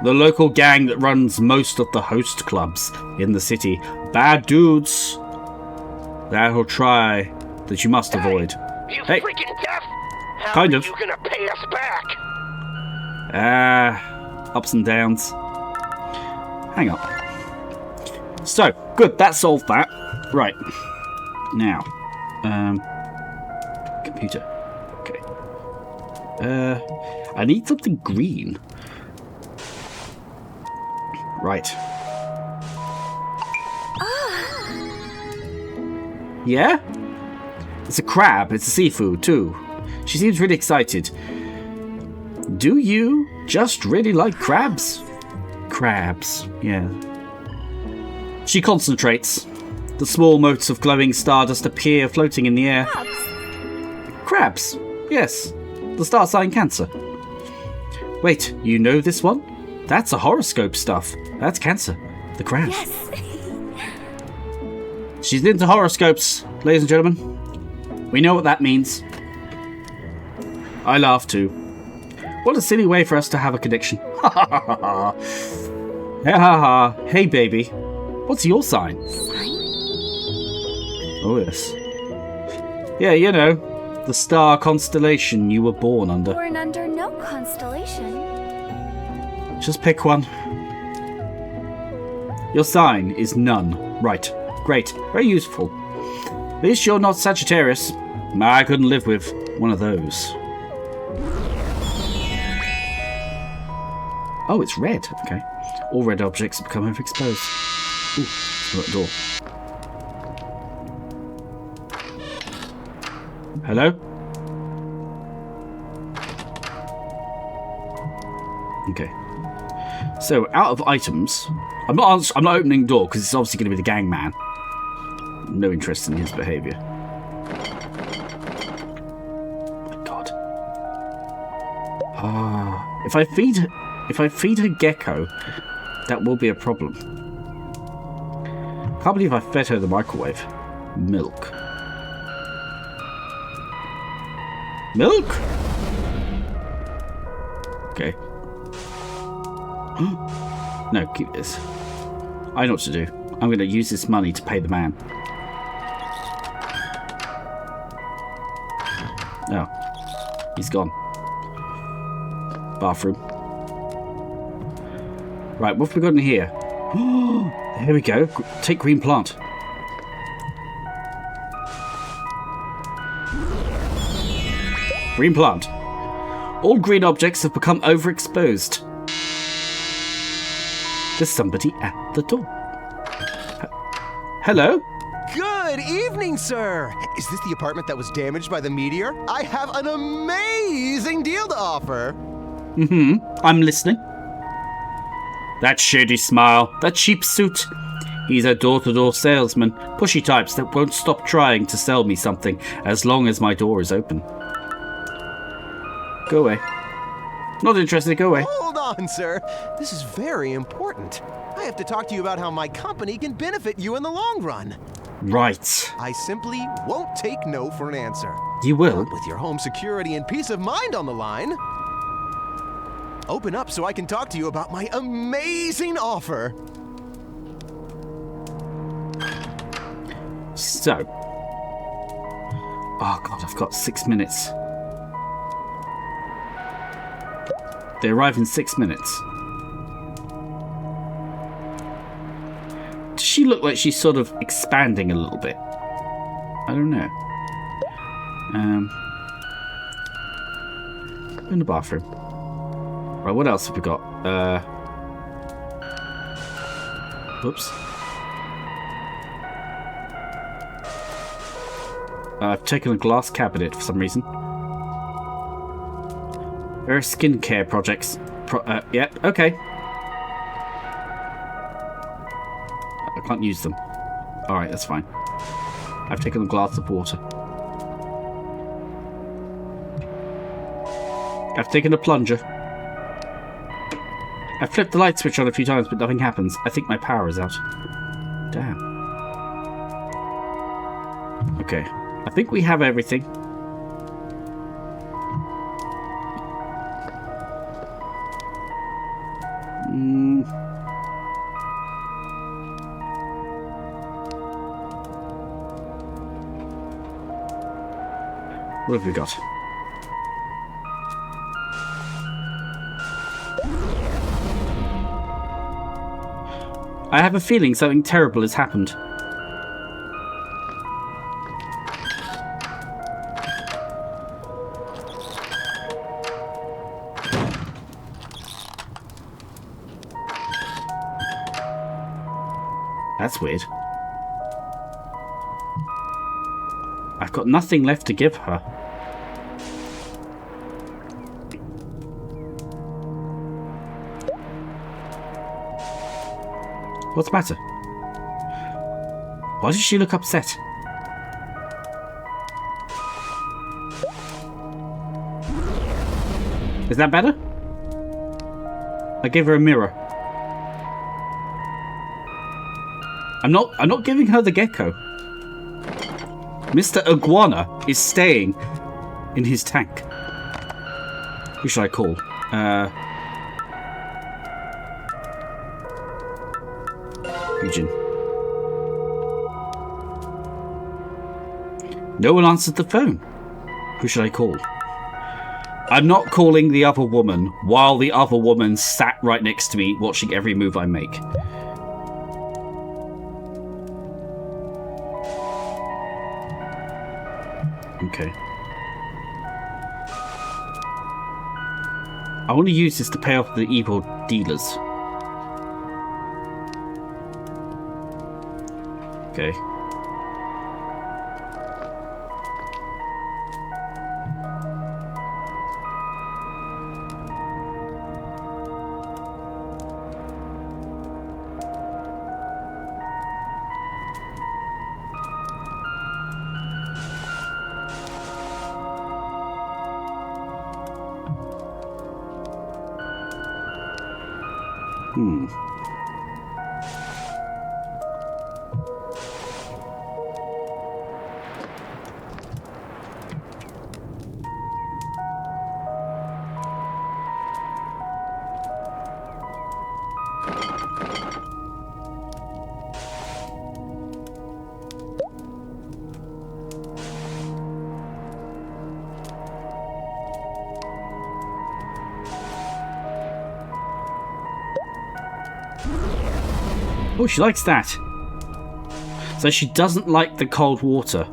the local gang that runs most of the host clubs in the city. Bad dudes that'll try that you must avoid. You Hey. freaking deaf? How Kind are of. you gonna pay us back? Ups and downs. Hang on. So, good, that solved that. Right. Now. Computer. Okay. I need something green. Right. Yeah? It's a crab. It's a seafood, too. She seems really excited. Do you just really like crabs? Crabs, yeah. She concentrates. The small motes of glowing stardust appear floating in the air. Crabs, yes. The star sign Cancer. Wait, you know this one? That's a horoscope stuff. That's Cancer. The crab. Yes. She's into horoscopes, ladies and gentlemen. We know what that means. I laugh too. What a silly way for us to have a connection. Ha ha ha ha. Ha ha ha. Hey baby. What's your sign? Oh yes. Yeah, you know, the star constellation you were born under. Born under no constellation. Just pick one. Your sign is none. Right. Great. Very useful. At least you're not Sagittarius. I couldn't live with one of those. Oh, it's red. Okay. All red objects become overexposed. Ooh, it's that door. Hello? Okay. So, out of items, I'm not opening the door because it's obviously going to be the gang man. No interest in his behaviour. My God. If I feed her gecko, that will be a problem. Can't believe I fed her the microwave. Milk. Milk? Okay. No, keep this. I know what to do. I'm going to use this money to pay the man. Oh. He's gone. Bathroom. Right, what have we got in here? Here we go. Take green plant. Green plant. All green objects have become overexposed. There's somebody at the door. Hello? Good evening, sir. Is this the apartment that was damaged by the meteor? I have an amazing deal to offer. I'm listening. That shady smile, that cheap suit. He's a door-to-door salesman. Pushy types that won't stop trying to sell me something as long as my door is open. Go away. Not interested, go away. Hold on, sir. This is very important. I have to talk to you about how my company can benefit you in the long run. Right. I simply won't take no for an answer. You will? With your home security and peace of mind on the line. Open up so I can talk to you about my amazing offer. So. Oh god, I've got 6 minutes. They arrive in 6 minutes. Does she look like she's sort of expanding a little bit? I don't know. In the bathroom. Right, what else have we got? Whoops. I've taken a glass cabinet for some reason. There are skincare projects. Yep, okay. I can't use them. Alright, that's fine. I've taken a glass of water. I've taken a plunger. I've flipped the light switch on a few times, but nothing happens. I think my power is out. Damn. Okay. I think we have everything. What have we got? I have a feeling something terrible has happened. That's weird. I've got nothing left to give her. What's the matter? Why does she look upset? Is that better? I gave her a mirror. I'm not giving her the gecko. Mr. Iguana is staying in his tank. Who should I call? Eugene. No one answered the phone. Who should I call? I'm not calling the other woman while the other woman sat right next to me watching every move I make. Okay. I want to use this to pay off the evil dealers. Okay. Oh, she likes that. So she doesn't like the cold water.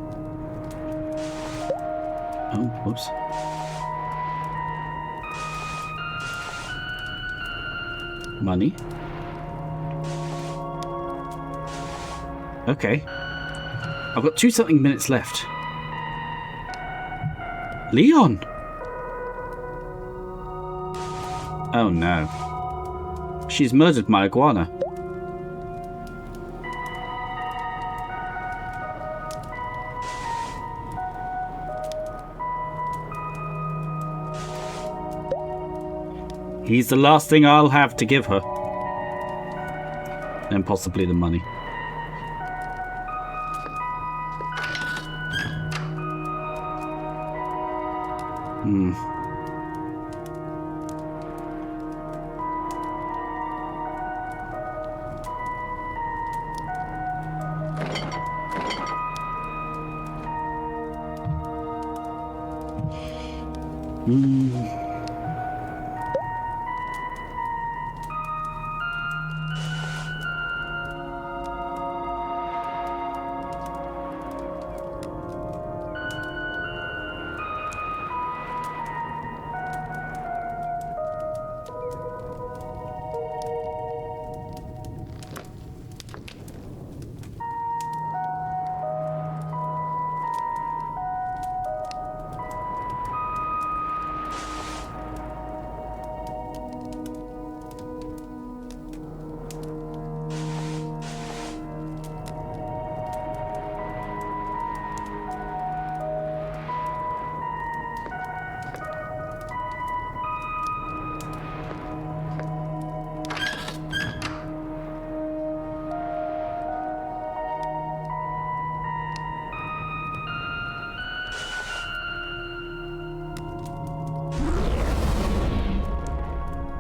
Oh, whoops. Money. Okay. I've got 2-something minutes left. Leon! Oh no. She's murdered my iguana. He's the last thing I'll have to give her. And possibly the money.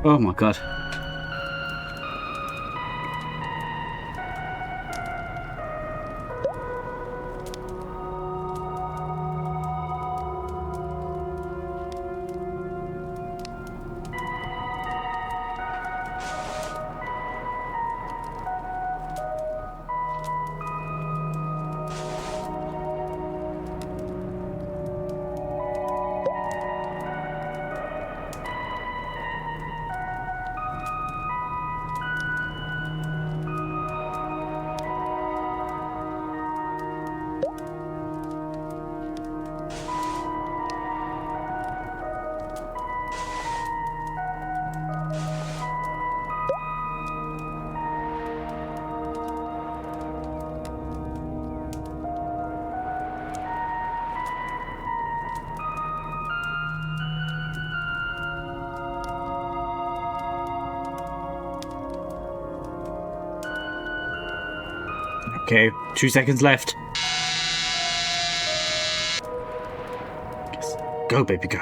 Oh my god. Okay, 2 seconds left. Yes. Go, baby, go.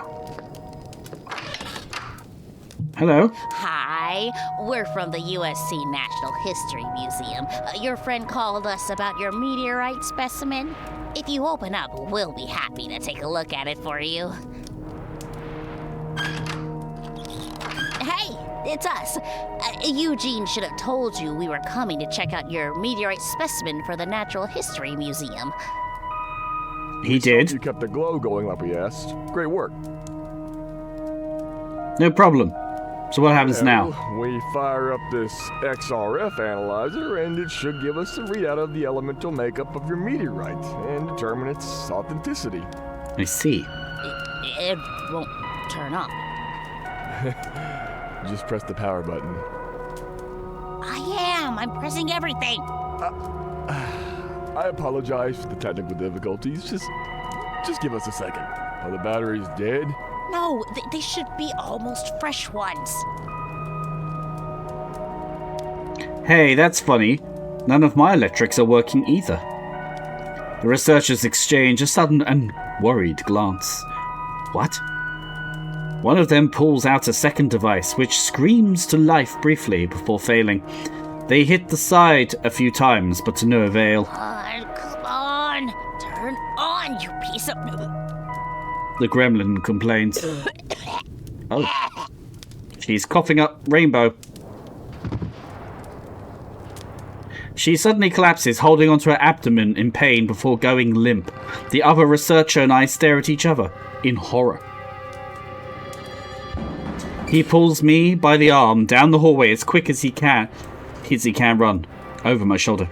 Hello? Hi, we're from the USC National History Museum. Your friend called us about your meteorite specimen. If you open up, we'll be happy to take a look at it for you. Hey, it's us. Eugene should have told you we were coming to check out your meteorite specimen for the Natural History Museum. He did. You kept the glow going like we asked. Great work. No problem. So what happens now? We fire up this XRF analyzer, and it should give us a readout of the elemental makeup of your meteorite and determine its authenticity. I see. It won't turn on. Just press the power button. I'm pressing everything. I apologize for the technical difficulties. Just give us a second. Are the batteries dead? No, they should be almost fresh ones. Hey, that's funny. None of my electrics are working either. The researchers exchange a sudden and worried glance. What? One of them pulls out a second device, which screams to life briefly before failing. They hit the side a few times, but to no avail. Come on! Turn on, you piece of... The gremlin complains. Oh. She's coughing up rainbow. She suddenly collapses, holding onto her abdomen in pain before going limp. The other researcher and I stare at each other in horror. He pulls me by the arm down the hallway as quick as he can run, over my shoulder.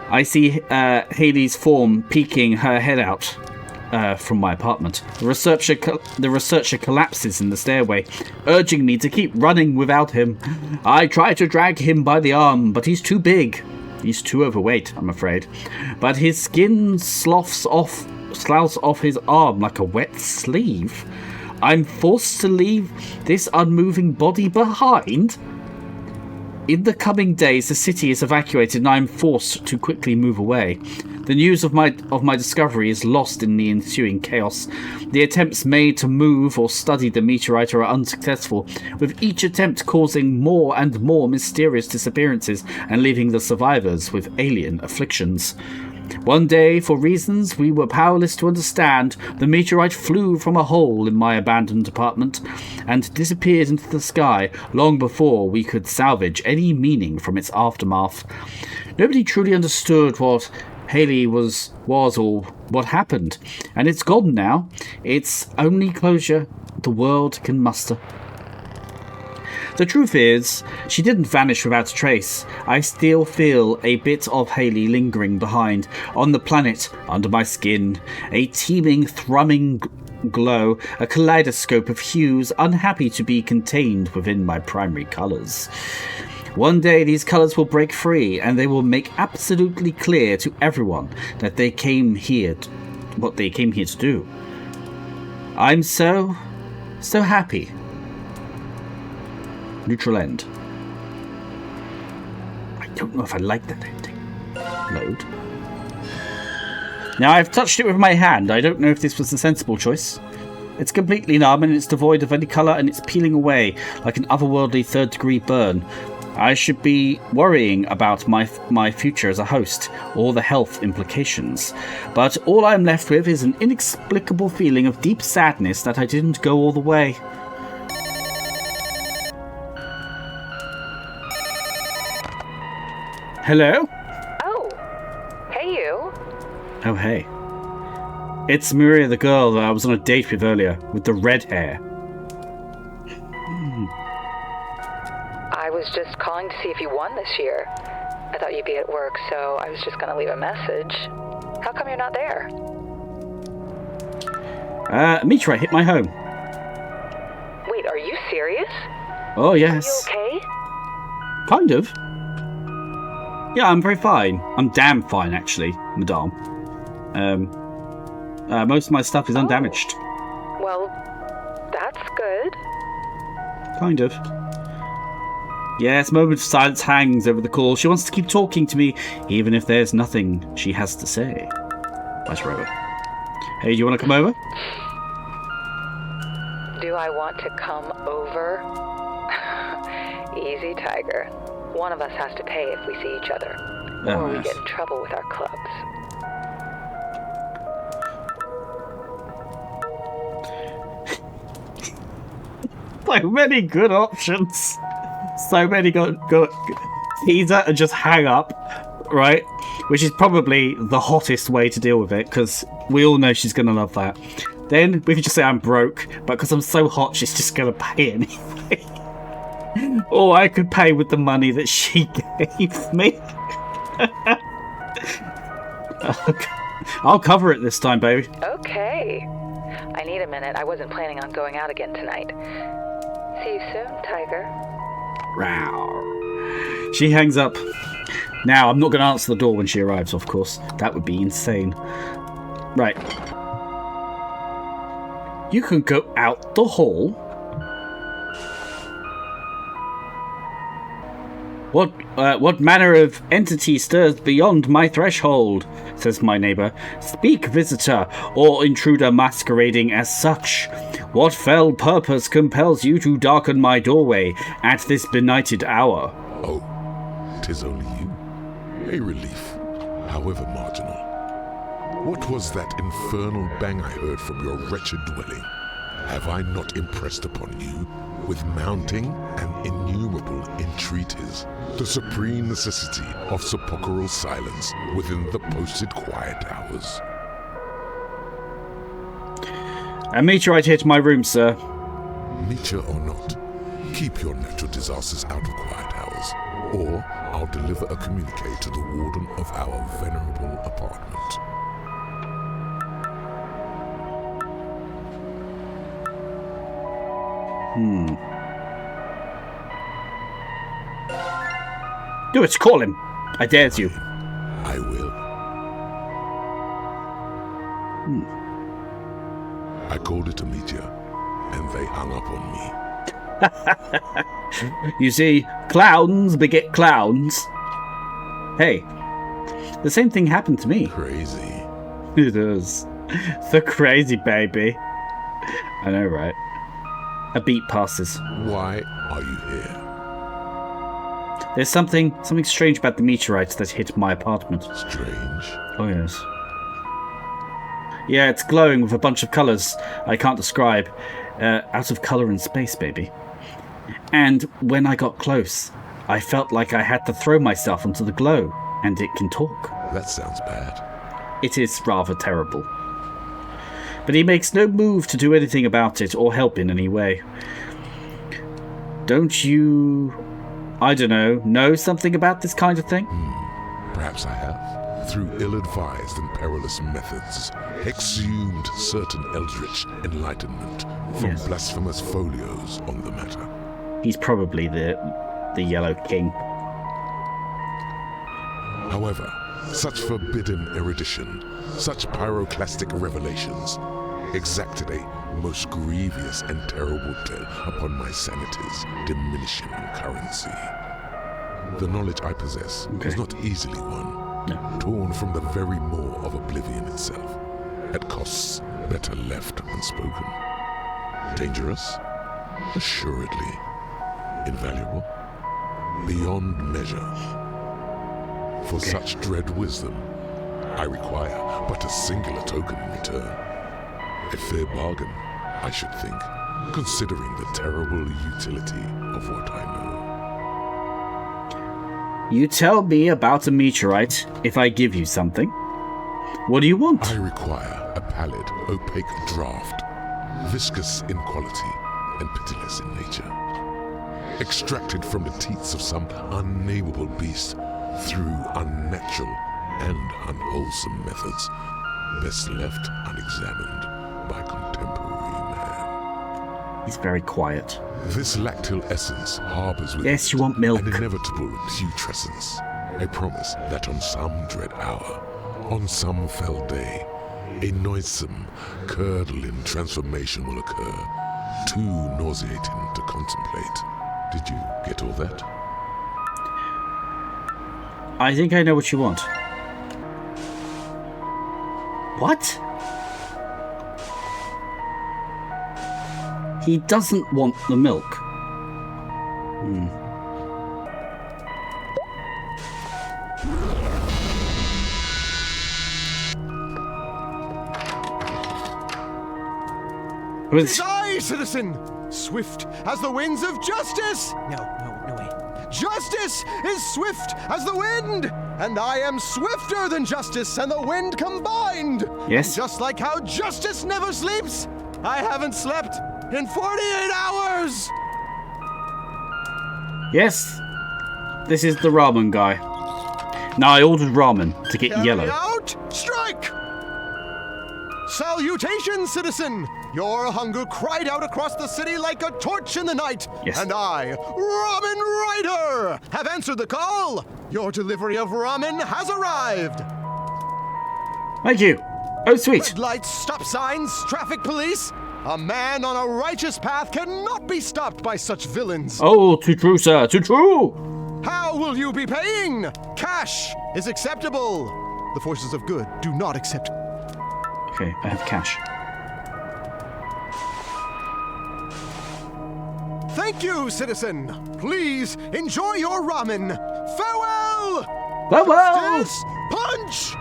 I see Haley's form peeking her head out from my apartment. The researcher collapses in the stairway, urging me to keep running without him. I try to drag him by the arm, but he's too big. He's too overweight, I'm afraid. But his skin sloughs off his arm like a wet sleeve. I'm forced to leave this unmoving body behind. In the coming days, the city is evacuated and I'm forced to quickly move away. The news of my discovery is lost in the ensuing chaos. The attempts made to move or study the meteorite are unsuccessful, with each attempt causing more and more mysterious disappearances and leaving the survivors with alien afflictions. One day, for reasons we were powerless to understand, the meteorite flew from a hole in my abandoned apartment and disappeared into the sky long before we could salvage any meaning from its aftermath. Nobody truly understood what Haley was or what happened, and it's gone now. It's only closure the world can muster. The truth is, she didn't vanish without a trace. I still feel a bit of Haley lingering behind, on the planet, under my skin. A teeming, thrumming glow, a kaleidoscope of hues, unhappy to be contained within my primary colours. One day these colours will break free, and they will make absolutely clear to everyone that they came here what they came here to do. I'm so happy. Neutral end. I don't know if I like that ending. Load. Now, I've touched it with my hand. I don't know if this was a sensible choice. It's completely numb and it's devoid of any colour and it's peeling away like an otherworldly third-degree burn. I should be worrying about my future as a host or the health implications. But all I'm left with is an inexplicable feeling of deep sadness that I didn't go all the way. Hello? Oh, hey you. Oh, hey. It's Maria, the girl that I was on a date with earlier, with the red hair. I was just calling to see if you won this year. I thought you'd be at work, so I was just going to leave a message. How come you're not there? A meteorite hit my home. Wait, are you serious? Oh, yes. Are you okay? Kind of. Yeah, I'm very fine. I'm damn fine, actually, madame. Most of my stuff is undamaged. Well, that's good. Kind of. Yes, moment of silence hangs over the call. She wants to keep talking to me, even if there's nothing she has to say. Vice Rover. Hey, do you want to come over? Do I want to come over? Easy, Tiger. One of us has to pay if we see each other. Or we get in trouble with our clubs. So many good options. So many good teaser and just hang up, right? Which is probably the hottest way to deal with it, because we all know she's going to love that. Then we could just say I'm broke, but because I'm so hot, she's just going to pay anyway. Or I could pay with the money that she gave me. I'll cover it this time, baby. Okay. I need a minute. I wasn't planning on going out again tonight. See you soon, Tiger. Rawr. She hangs up. Now, I'm not going to answer the door when she arrives, of course. That would be insane. Right. You can go out the hall. What manner of entity stirs beyond my threshold? Says my neighbour. Speak, visitor, or intruder masquerading as such. What fell purpose compels you to darken my doorway at this benighted hour? Oh, 'tis only you. A relief, however marginal. What was that infernal bang I heard from your wretched dwelling? Have I not impressed upon you, with mounting and innumerable entreaties, the supreme necessity of sepulchral silence within the posted quiet hours? A meteorite hit my room, sir. Meteor or not, Keep your natural disasters out of quiet hours, or I'll deliver a communique to the warden of our venerable apartment. Do it, call him. I dares you. I will. I called it a meteor, and they hung up on me. You see, clowns beget clowns. Hey, the same thing happened to me. Crazy. It is. The crazy baby. I know, right? A beat passes. Why are you here? There's something strange about the meteorites that hit my apartment. Strange? Oh, yes. Yeah, it's glowing with a bunch of colours I can't describe. Out of colour and space, baby. And when I got close, I felt like I had to throw myself into the glow, and it can talk. That sounds bad. It is rather terrible. But he makes no move to do anything about it or help in any way. Don't you, I don't know something about this kind of thing? Perhaps I have. Through ill-advised and perilous methods, exhumed certain eldritch enlightenment from blasphemous folios on the matter. He's probably the Yellow King. However, such forbidden erudition, such pyroclastic revelations, exacted a most grievous and terrible toll upon my sanity's diminishing currency. The knowledge I possess is not easily won, torn from the very maw of oblivion itself, at costs better left unspoken. Dangerous? Assuredly. Invaluable? Beyond measure. For such dread wisdom, I require but a singular token in return. A fair bargain, I should think, considering the terrible utility of what I know. You tell me about a meteorite if I give you something. What do you want? I require a pallid, opaque draught, viscous in quality and pitiless in nature, extracted from the teats of some unnameable beast through unnatural and unwholesome methods, best left unexamined by contemporary man. He's very quiet. This lactile essence harbors within Yes, you want milk. an inevitable putrescence, a promise that on some dread hour, on some fell day, a noisome, curdling transformation will occur, too nauseating to contemplate. Did you get all that? I think I know what you want. What? He doesn't want the milk. It's I, citizen! Swift as the winds of justice! No way. Justice is swift as the wind! And I am swifter than justice and the wind combined! Yes? Just like how justice never sleeps, I haven't slept in 48 hours! Yes. This is the ramen guy. Now I ordered ramen to get Carry yellow. out! Strike! Salutations, citizen! Your hunger cried out across the city like a torch in the night. Yes. And I, Ramen Rider, have answered the call. Your delivery of ramen has arrived. Thank you. Oh, sweet. Red lights, stop signs, traffic police. A man on a righteous path cannot be stopped by such villains. Oh, too true, sir. Too true. How will you be paying? Cash is acceptable. The forces of good do not accept. Okay, I have cash. Thank you, citizen. Please enjoy your ramen. Farewell! Farewell! Justice punch!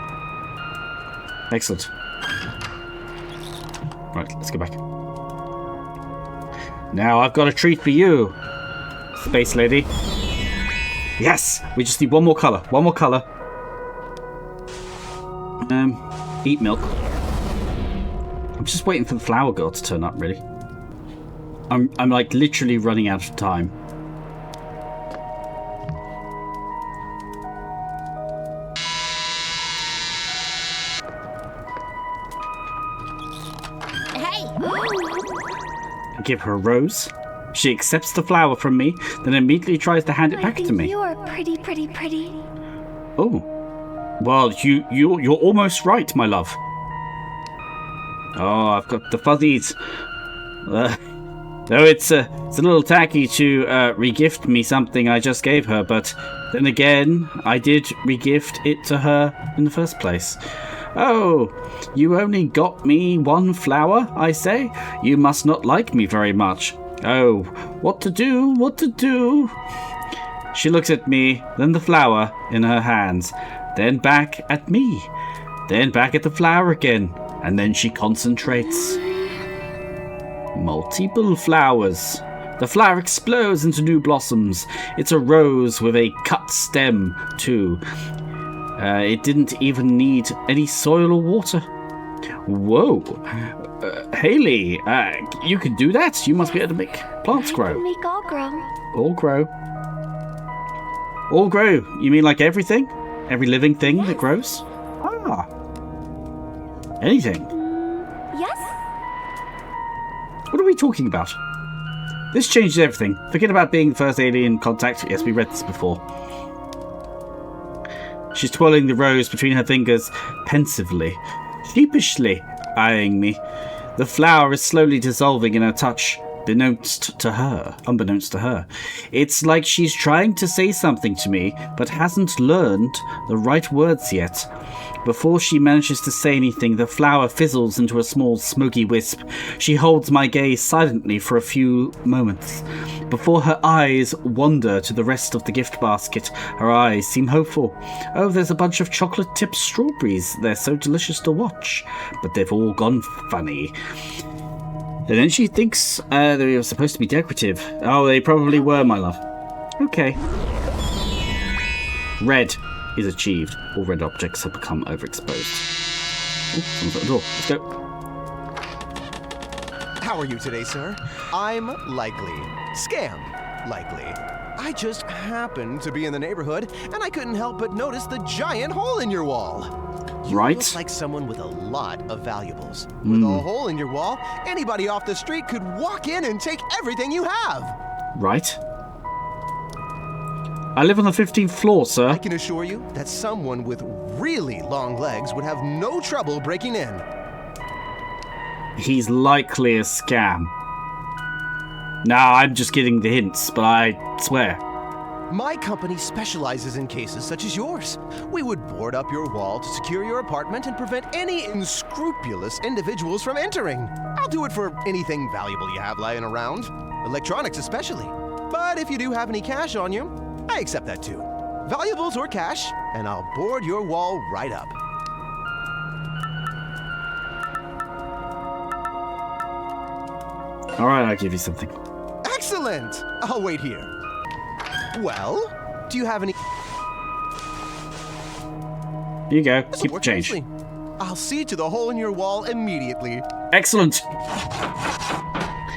Excellent. Right, let's go back. Now I've got a treat for you, Space Lady. Yes! We just need one more colour. One more colour. Eat milk. I'm just waiting for the flower girl to turn up, really. I'm like literally running out of time. Hey! I give her a rose. She accepts the flower from me, then immediately tries to hand it back to me. You are pretty. Oh. Well, you're almost right, my love. Oh, I've got the fuzzies. Though it's a little tacky to regift me something I just gave her, but then again, I did regift it to her in the first place. Oh, you only got me one flower, I say? You must not like me very much. Oh, what to do? She looks at me, then the flower in her hands, then back at me, then back at the flower again, and then she concentrates. Multiple flowers. The flower explodes into new blossoms. It's a rose with a cut stem, too. It didn't even need any soil or water. Whoa. Haley, you can do that? You must be able to make plants grow. I can make all grow. All grow. All grow? You mean like everything? Every living thing that grows? Ah. Anything? Yes? What are we talking about? This changes everything. Forget about being the first alien contact. Yes, we read this before. She's twirling the rose between her fingers pensively, sheepishly eyeing me. The flower is slowly dissolving in her touch, unbeknownst to her. It's like she's trying to say something to me, but hasn't learned the right words yet. Before she manages to say anything, the flower fizzles into a small smoky wisp. She holds my gaze silently for a few moments. Before her eyes wander to the rest of the gift basket, her eyes seem hopeful. Oh, there's a bunch of chocolate-tipped strawberries. They're so delicious to watch, but they've all gone funny. And then she thinks they were supposed to be decorative. Oh, they probably were, my love. Okay. Red is achieved. All red objects have become overexposed. Oh, someone's at the door. Let's go. How are you today, sir? I'm likely. Scam likely. I just happened to be in the neighborhood, and I couldn't help but notice the giant hole in your wall. You look like someone with a lot of valuables. With a hole in your wall, anybody off the street could walk in and take everything you have. Right. I live on the 15th floor, sir. I can assure you that someone with really long legs would have no trouble breaking in. He's likely a scam. Nah, I'm just getting the hints, but I swear. My company specializes in cases such as yours. We would board up your wall to secure your apartment and prevent any unscrupulous individuals from entering. I'll do it for anything valuable you have lying around, electronics especially. But if you do have any cash on you, I accept that too. Valuables or cash, and I'll board your wall right up. All right, I'll give you something. Excellent! I'll wait here. Well, do you have any... Here you go. Keep the change. Nicely. I'll see to the hole in your wall immediately. Excellent.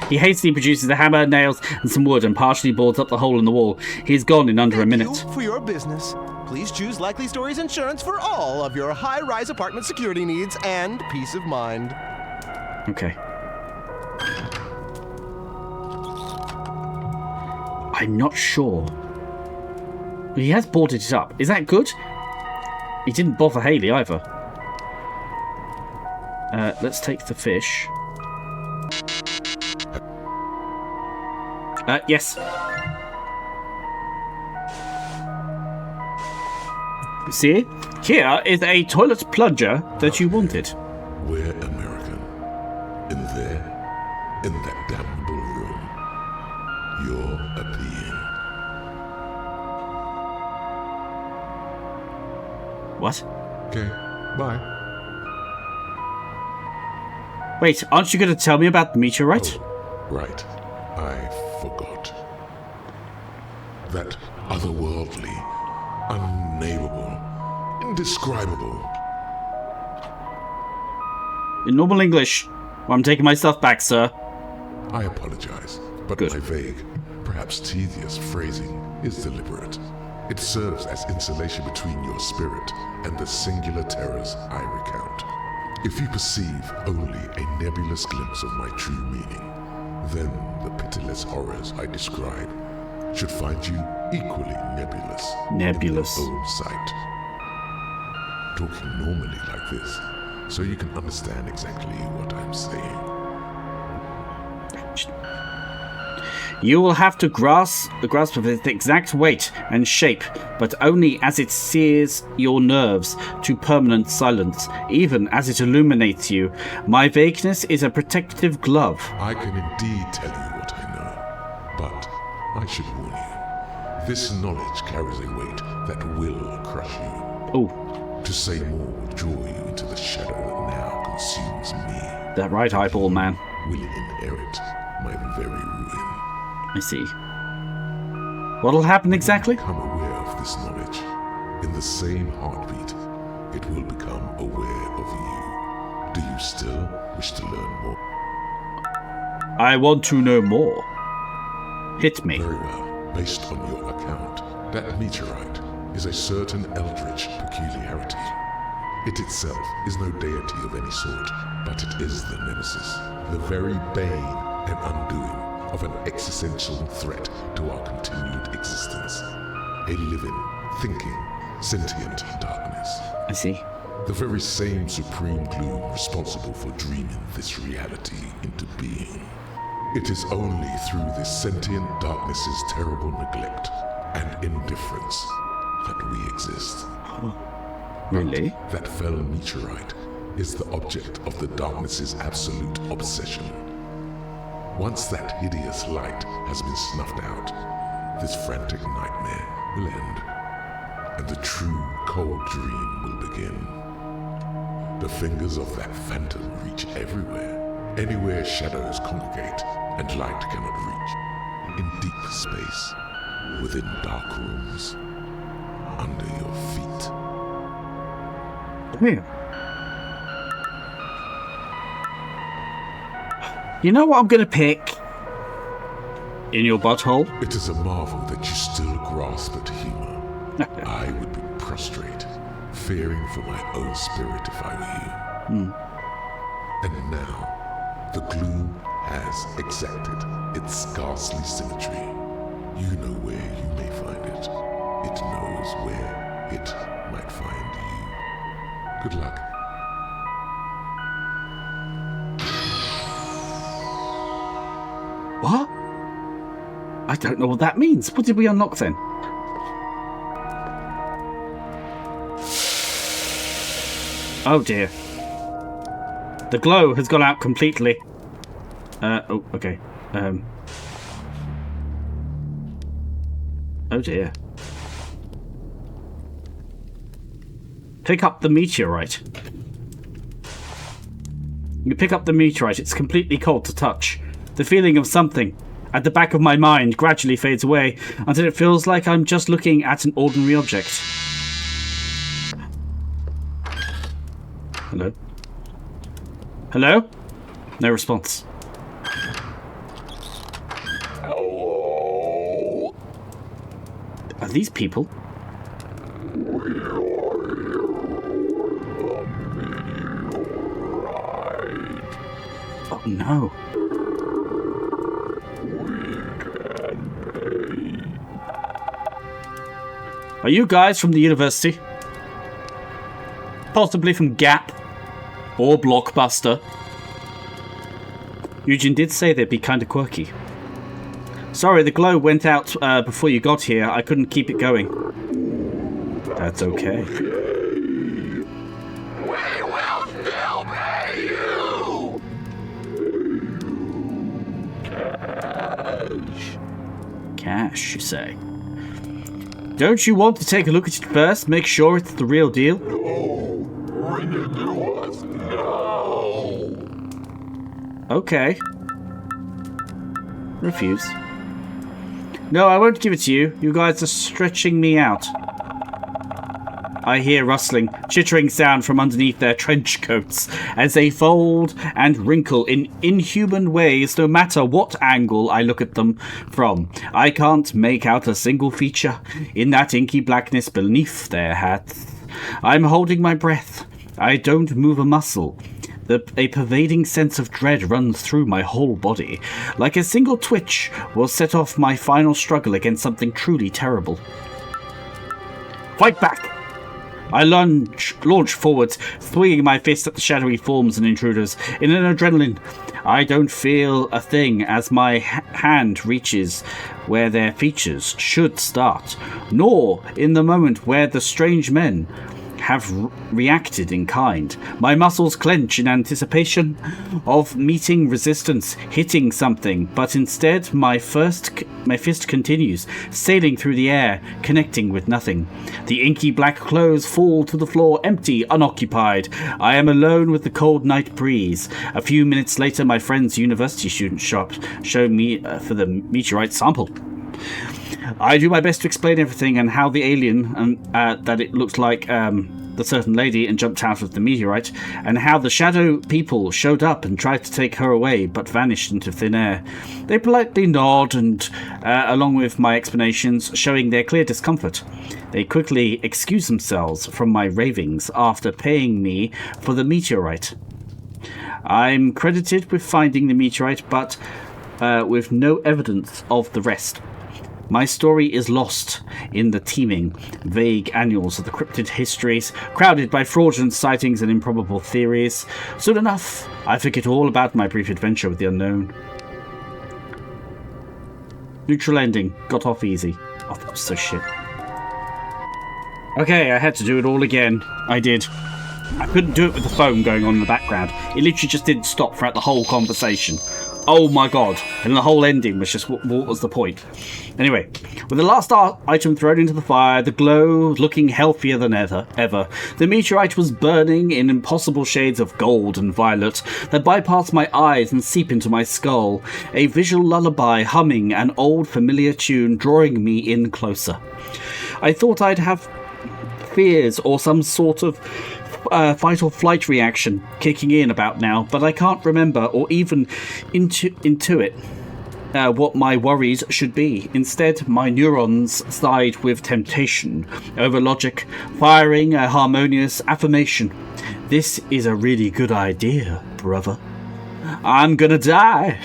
He hastily produces a hammer, nails, and some wood and partially boards up the hole in the wall. He's gone in under a minute. Thank you for your business. Please choose Likely Stories Insurance for all of your high-rise apartment security needs and peace of mind. Okay. I'm not sure. He has boarded it up. Is that good? He didn't bother Haley either. Let's take the fish. Yes. See? Here is a toilet plunger that you wanted. We're American. In there, in that damnable room, you're a being. What? Okay, bye. Wait, aren't you going to tell me about the meteorite? Oh, right. I forgot. That otherworldly, unnameable, indescribable. In normal English. Well, I'm taking my stuff back, sir. I apologize, but Good. my vague, perhaps tedious phrasing is deliberate. It serves as insulation between your spirit and the singular terrors I recount. If you perceive only a nebulous glimpse of my true meaning, then the pitiless horrors I describe should find you equally nebulous. Nebulous. In your own sight. Talking normally like this, so you can understand exactly what I'm saying. You will have to grasp of its exact weight and shape, but only as it sears your nerves to permanent silence, even as it illuminates you. My vagueness is a protective glove. I can indeed tell you what I know, but I should warn you. This knowledge carries a weight that will crush you. Oh, To say more will draw you into the shadow that now consumes me. that right eyeball, man. Will inherit my very ruin. I see. What'll happen exactly? Become aware of this knowledge. In the same heartbeat, it will become aware of you. Do you still wish to learn more? I want to know more. Hit me. Very well. Based on your account, that meteorite is a certain eldritch peculiarity. It itself is no deity of any sort, but it is the nemesis, the very bane and undoing of an existential threat to our continued existence. A living, thinking, sentient darkness. I see. The very same supreme gloom responsible for dreaming this reality into being. It is only through this sentient darkness's terrible neglect and indifference that we exist. Really? That fell meteorite is the object of the darkness's absolute obsession. Once that hideous light has been snuffed out, this frantic nightmare will end, and the true cold dream will begin. The fingers of that phantom reach everywhere, anywhere shadows congregate and light cannot reach. In deep space, within dark rooms, under your feet. Damn. You know what I'm gonna pick? In your butthole? It is a marvel that you still grasp at humor. I would be prostrate, fearing for my own spirit if I were you. And now, the gloom has exacted its ghastly symmetry. You know where you may find it. It knows where it might find you. Good luck. What? I don't know what that means. What did we unlock then? Oh dear. The glow has gone out completely. Oh, okay. Oh dear. Pick up the meteorite. You pick up the meteorite. It's completely cold to touch. The feeling of something at the back of my mind gradually fades away until it feels like I'm just looking at an ordinary object. Hello? Hello? No response. Hello? Are these people? Oh no. Are you guys from the university? Possibly from Gap or Blockbuster. Eugene did say they'd be kinda quirky. Sorry, the glow went out before you got here. I couldn't keep it going. That's okay. We will still pay you! Cash, you say? Don't you want to take a look at it first? Make sure it's the real deal? No! Bring it to us now! Okay. Refuse. No, I won't give it to you. You guys are stretching me out. I hear rustling, chittering sound from underneath their trench coats as they fold and wrinkle in inhuman ways no matter what angle I look at them from. I can't make out a single feature in that inky blackness beneath their hats. I'm holding my breath. I don't move a muscle. A pervading sense of dread runs through my whole body. Like a single twitch will set off my final struggle against something truly terrible. Fight back! I launch forwards, swinging my fist at the shadowy forms and intruders. In an adrenaline, I don't feel a thing as my hand reaches where their features should start, nor in the moment where the strange men have reacted in kind. My muscles clench in anticipation of meeting resistance, hitting something, but instead my fist continues, sailing through the air, connecting with nothing. The inky black clothes fall to the floor, empty, unoccupied. I am alone with the cold night breeze. A few minutes later, my friend's university student showed me for the meteorite sample. I do my best to explain everything and how the alien, that it looked like the certain lady and jumped out of the meteorite, and how the shadow people showed up and tried to take her away but vanished into thin air. They politely nod and, along with my explanations, showing their clear discomfort. They quickly excuse themselves from my ravings after paying me for the meteorite. I'm credited with finding the meteorite, but with no evidence of the rest. My story is lost in the teeming, vague annals of the cryptid histories, crowded by fraudulent sightings and improbable theories. Soon enough, I forget all about my brief adventure with the unknown. Neutral ending. Got off easy. Oh, that was so shit. Okay, I had to do it all again. I did. I couldn't do it with the phone going on in the background. It literally just didn't stop throughout the whole conversation. Oh my god. And the whole ending was just, what was the point? Anyway, with the last item thrown into the fire, the glow looking healthier than ever, the meteorite was burning in impossible shades of gold and violet that bypass my eyes and seep into my skull, a visual lullaby humming an old familiar tune drawing me in closer. I thought I'd have fears or some sort of fight or flight reaction kicking in about now, but I can't remember or even intuit what my worries should be. Instead, my neurons side with temptation over logic, firing a harmonious affirmation. This is a really good idea, brother. I'm gonna die,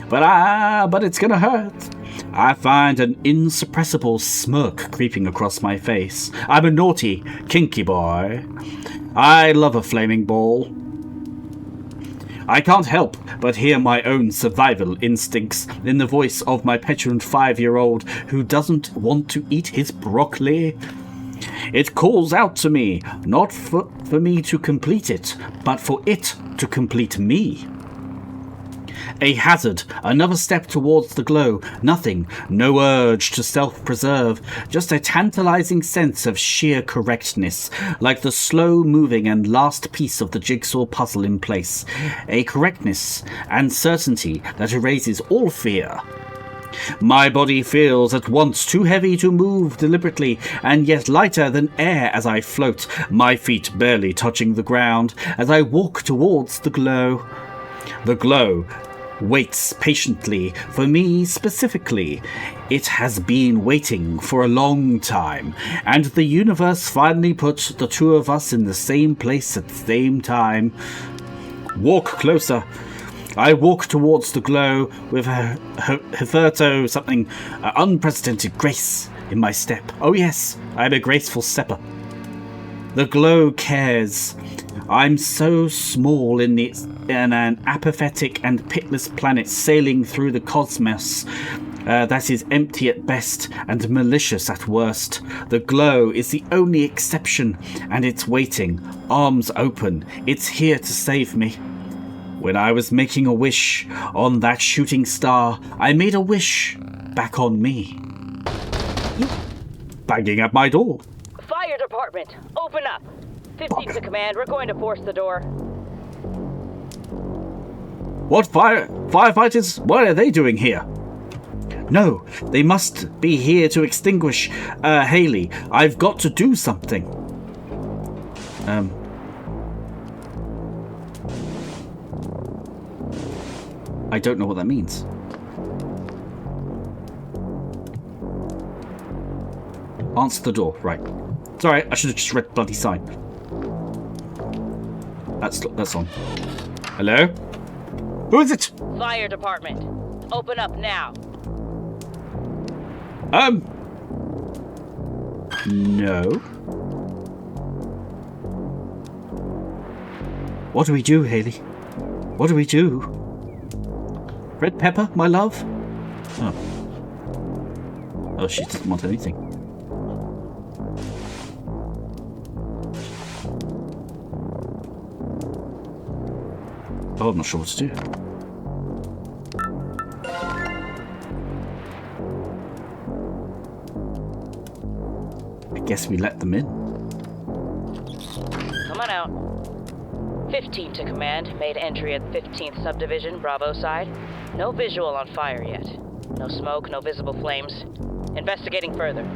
but it's gonna hurt. I find an insuppressible smirk creeping across my face. I'm a naughty, kinky boy. I love a flaming ball. I can't help but hear my own survival instincts in the voice of my petulant 5-year-old who doesn't want to eat his broccoli. It calls out to me, not for me to complete it, but for it to complete me. A hazard, another step towards the glow, nothing, no urge to self-preserve, just a tantalizing sense of sheer correctness, like the slow-moving and last piece of the jigsaw puzzle in place, a correctness and certainty that erases all fear. My body feels at once too heavy to move deliberately, and yet lighter than air as I float, my feet barely touching the ground, as I walk towards the glow. The glow waits patiently for me specifically. It has been waiting for a long time, and the universe finally put the two of us in the same place at the same time. Walk closer. I walk towards the glow with hitherto something unprecedented grace in my step. Oh yes, I am a graceful stepper. The glow cares. I'm so small in an apathetic and pitless planet sailing through the cosmos that is empty at best and malicious at worst. The glow is the only exception, and it's waiting, arms open. It's here to save me. When I was making a wish on that shooting star, I made a wish back on me. Banging at my door. Fire department, open up. 15 to command, we're going to force the door. What firefighters? What are they doing here? No, they must be here to extinguish Haley. I've got to do something. I don't know what that means. Answer the door. Right. It's alright, I should have just read the bloody sign. That's on. Hello? Who is it? Fire department. Open up now. No. What do we do, Haley? What do we do? Red pepper, my love? Oh. Oh, she doesn't want anything. Oh, I'm not sure what to do. I guess we let them in. Come on out. 15 to command. Made entry at 15th subdivision, Bravo side. No visual on fire yet. No smoke, no visible flames. Investigating further.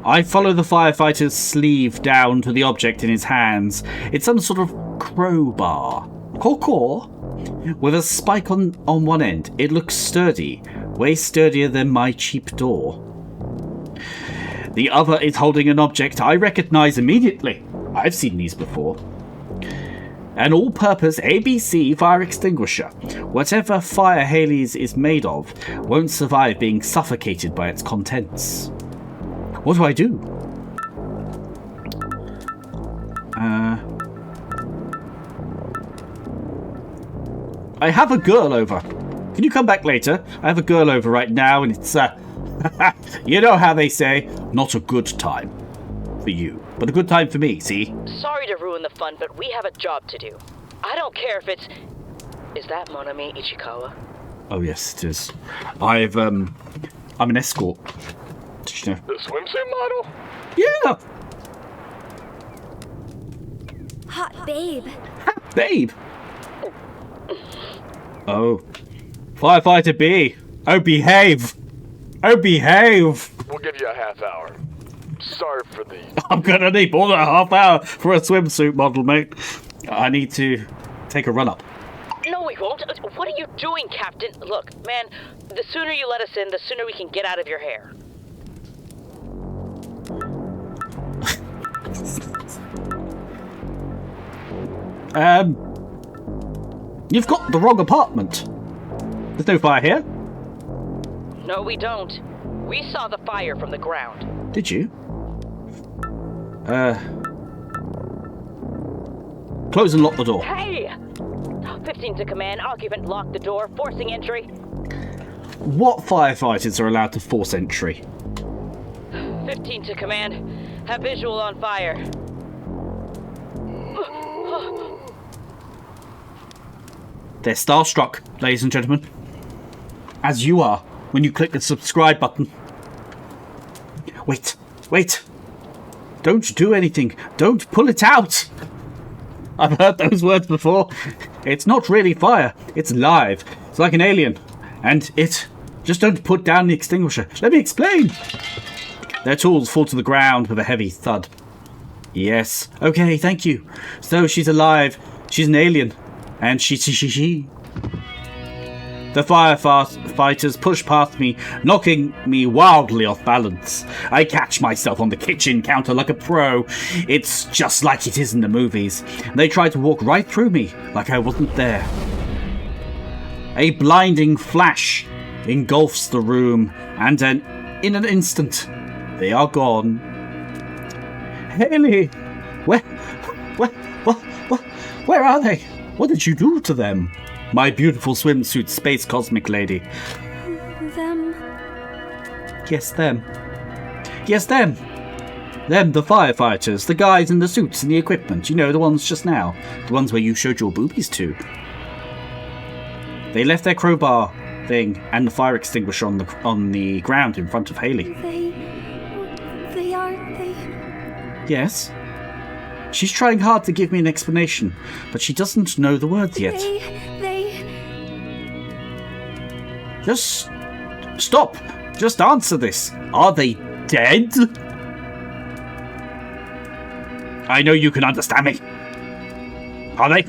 I follow the firefighter's sleeve down to the object in his hands. It's some sort of crowbar. Cork, with a spike on one end. It looks sturdy. Way sturdier than my cheap door. The other is holding an object I recognize immediately. I've seen these before. An all-purpose ABC fire extinguisher. Whatever fire Haley's is made of won't survive being suffocated by its contents. What do I do? I have a girl over. Can you come back later? I have a girl over right now, and it's, you know how they say, not a good time for you, but a good time for me, see? Sorry to ruin the fun, but we have a job to do. I don't care if it's... Is that Monami Ichikawa? Oh, yes, it is. I'm an escort. Did you know? The swimsuit model? Yeah! Hot babe. Babe! Oh. Firefighter B! Oh, behave! Oh, behave! We'll give you a half hour. Sorry for the... I'm gonna need more than a half hour for a swimsuit model, mate. I need to take a run up. No, we won't. What are you doing, Captain? Look, man, the sooner you let us in, the sooner we can get out of your hair. You've got the wrong apartment. There's no fire here. No, we don't. We saw the fire from the ground. Did you? Close and lock the door. Hey! 15 to command. Occupant locked the door, forcing entry. What firefighters are allowed to force entry? 15 to command. Have visual on fire. They're starstruck, ladies and gentlemen. As you are when you click the subscribe button. Wait. Don't do anything. Don't pull it out. I've heard those words before. It's not really fire. It's live. It's like an alien. And it... Just don't put down the extinguisher. Let me explain. Their tools fall to the ground with a heavy thud. Yes. Okay, thank you. So she's alive. She's an alien. And she. The firefighters push past me, knocking me wildly off balance. I catch myself on the kitchen counter like a pro. It's just like it is in the movies. They try to walk right through me, like I wasn't there. A blinding flash engulfs the room, and in an instant, they are gone. Haley! Where are they? What did you do to them? My beautiful swimsuit space cosmic lady. Them. Yes, them. Yes, them. Them, the firefighters, the guys in the suits and the equipment. You know, the ones just now. The ones where you showed your boobies to. They left their crowbar thing and the fire extinguisher on the ground in front of Haley. They are... Yes. She's trying hard to give me an explanation, but she doesn't know the words yet. Just stop. Just answer this. Are they dead? I know you can understand me. Are they?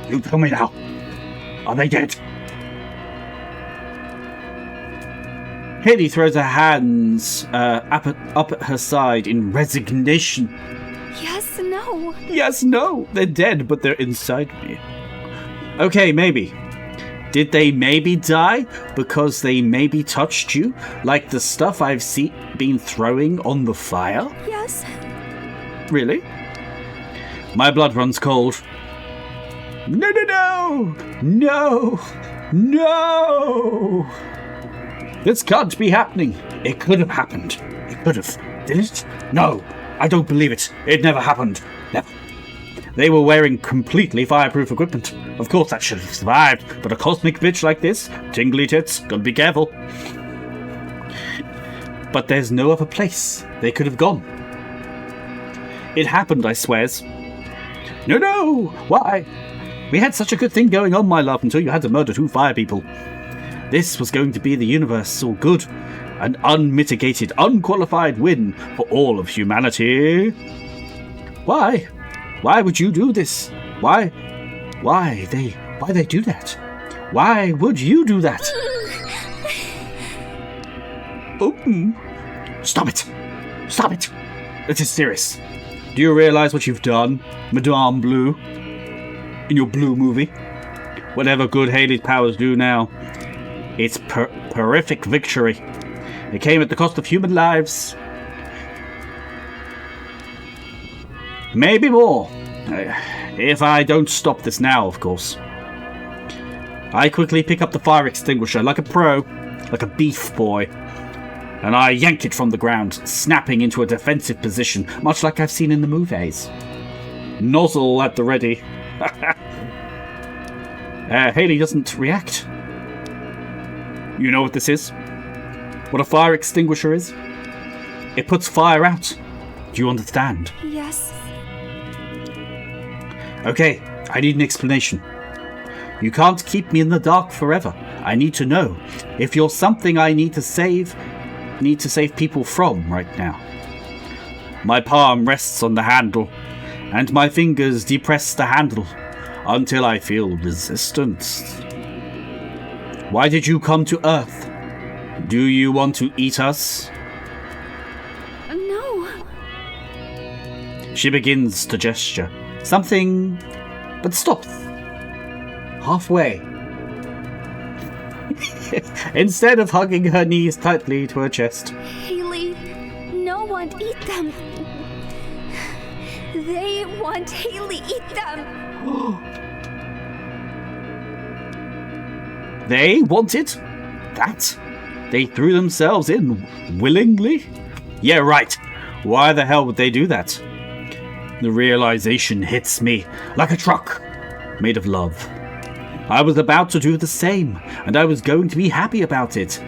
You tell me now. Are they dead? Haley throws her hands up at her side in resignation. Yes, no. Yes, no. They're dead, but they're inside me. Okay, maybe. Did they maybe die because they maybe touched you? Like the stuff I've been throwing on the fire? Yes. Really? My blood runs cold. No, no, no! No! No! This can't be happening. It could have happened. It could have. Did it? No. I don't believe it. It never happened. Never. They were wearing completely fireproof equipment. Of course that should have survived, but a cosmic bitch like this, tingly tits, gotta be careful. But there's no other place they could have gone. It happened, I swears. No, no! Why? We had such a good thing going on, my love, until you had to murder 2 fire people. This was going to be the universal good. An unmitigated, unqualified win for all of humanity. Why? Why would you do this? Why they do that? Why would you do that? Stop it! Stop it! This is serious. Do you realize what you've done, Madame Blue? In your Blue movie? Whatever good Haley's powers do now, it's horrific victory. It came at the cost of human lives. Maybe more. If I don't stop this now, of course. I quickly pick up the fire extinguisher like a pro, like a beef boy, and I yank it from the ground, snapping into a defensive position, much like I've seen in the movies. Nozzle at the ready. Haley doesn't react. You know what this is? What a fire extinguisher is? It puts fire out. Do you understand? Yes. Okay, I need an explanation. You can't keep me in the dark forever. I need to know if you're something I need to save people from right now. My palm rests on the handle, and my fingers depress the handle until I feel resistance. Why did you come to Earth? Do you want to eat us? No. She begins to gesture. Something, but stops. Halfway. Instead of hugging her knees tightly to her chest. Haley, no one eat them. They want Haley eat them. They wanted that? They threw themselves in willingly? Yeah, right. Why the hell would they do that? The realization hits me like a truck made of love. I was about to do the same, and I was going to be happy about it.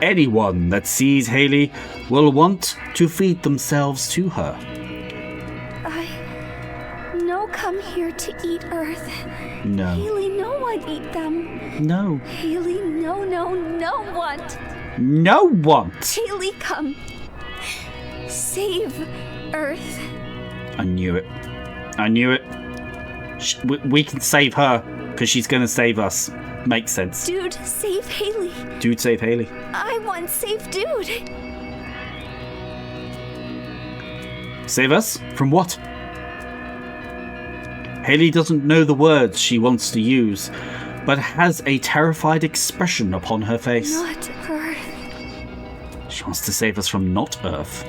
Anyone that sees Haley will want to feed themselves to her. No come here to eat Earth. No. Haley, no one eat them. No. Haley, no want. No want. Haley, come. Save Earth. I knew it. I knew it. We can save her, because she's going to save us. Makes sense. Dude, save Haley. Dude, save Haley. I want save Dude. Save us? From what? Haley doesn't know the words she wants to use, but has a terrified expression upon her face. Not Earth. She wants to save us from not Earth.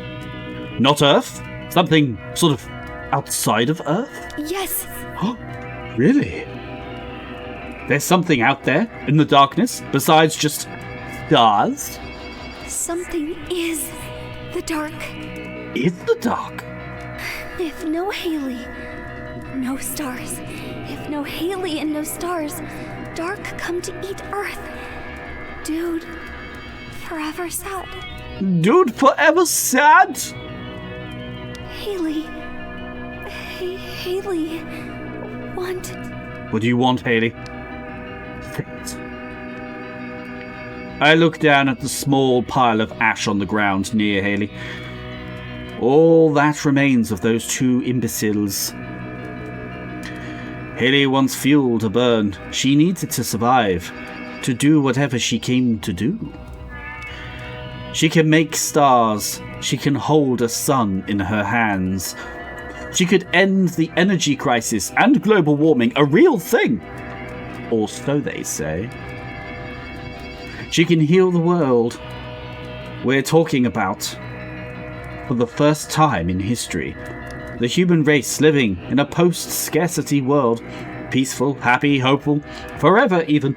Not Earth? Something sort of outside of Earth? Yes. Really? There's something out there in the darkness besides just stars? Something is the dark. Is the dark? If no Haley, no stars. If no Haley and no stars, dark come to eat Earth. Dude, forever sad. Dude, forever sad? Haley. Haley. Want. What do you want, Haley? Fate. I look down at the small pile of ash on the ground near Haley. All that remains of those two imbeciles. Haley wants fuel to burn. She needs it to survive, to do whatever she came to do. She can make stars. She can hold a sun in her hands. She could end the energy crisis and global warming, a real thing. Or so they say. She can heal the world. We're talking about, for the first time in history, the human race living in a post-scarcity world, peaceful, happy, hopeful, forever even.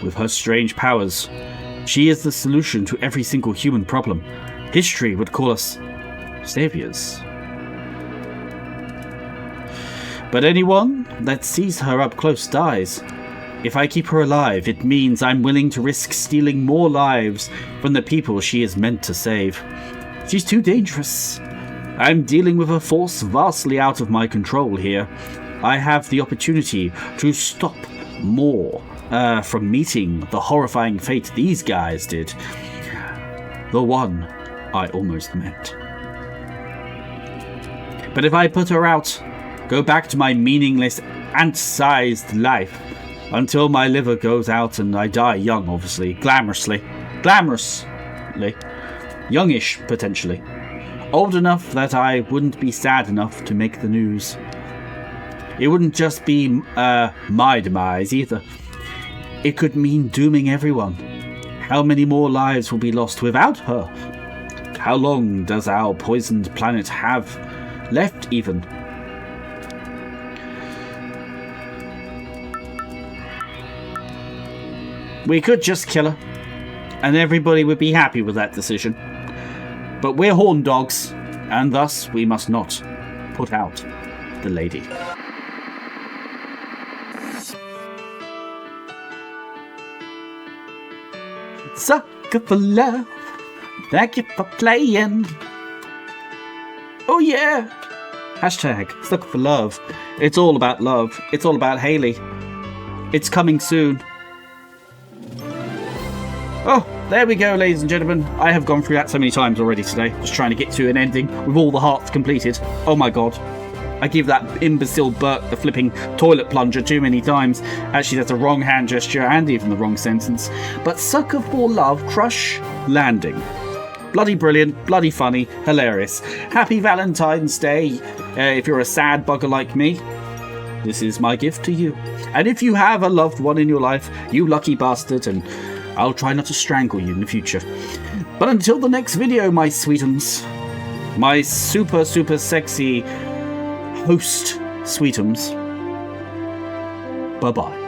With her strange powers, she is the solution to every single human problem. History would call us saviors. But anyone that sees her up close dies. If I keep her alive, it means I'm willing to risk stealing more lives from the people she is meant to save. She's too dangerous. I'm dealing with a force vastly out of my control here. I have the opportunity to stop more from meeting the horrifying fate these guys did. The one I almost met. But if I put her out, go back to my meaningless, ant-sized life, until my liver goes out and I die young, obviously. Glamorously. Youngish, potentially. Old enough that I wouldn't be sad enough to make the news. It wouldn't just be my demise either. It could mean dooming everyone. How many more lives will be lost without her? How long does our poisoned planet have left even? We could just kill her, and everybody would be happy with that decision. But we're horn dogs, and thus we must not put out the lady. Sucker for love, thank you for playing. Oh yeah! Hashtag sucker for love. It's all about love. It's all about Haley. It's coming soon. Oh, there we go, ladies and gentlemen. I have gone through that so many times already today, just trying to get to an ending with all the hearts completed. Oh my god. I give that imbecile Burke the flipping toilet plunger too many times. Actually, that's a wrong hand gesture and even the wrong sentence. But Sucker for Love Crush Landing. Bloody brilliant, bloody funny, hilarious. Happy Valentine's Day. If you're a sad bugger like me, this is my gift to you. And if you have a loved one in your life, you lucky bastard, and I'll try not to strangle you in the future. But until the next video, my sweetums, my super, super sexy host sweetums, bye-bye.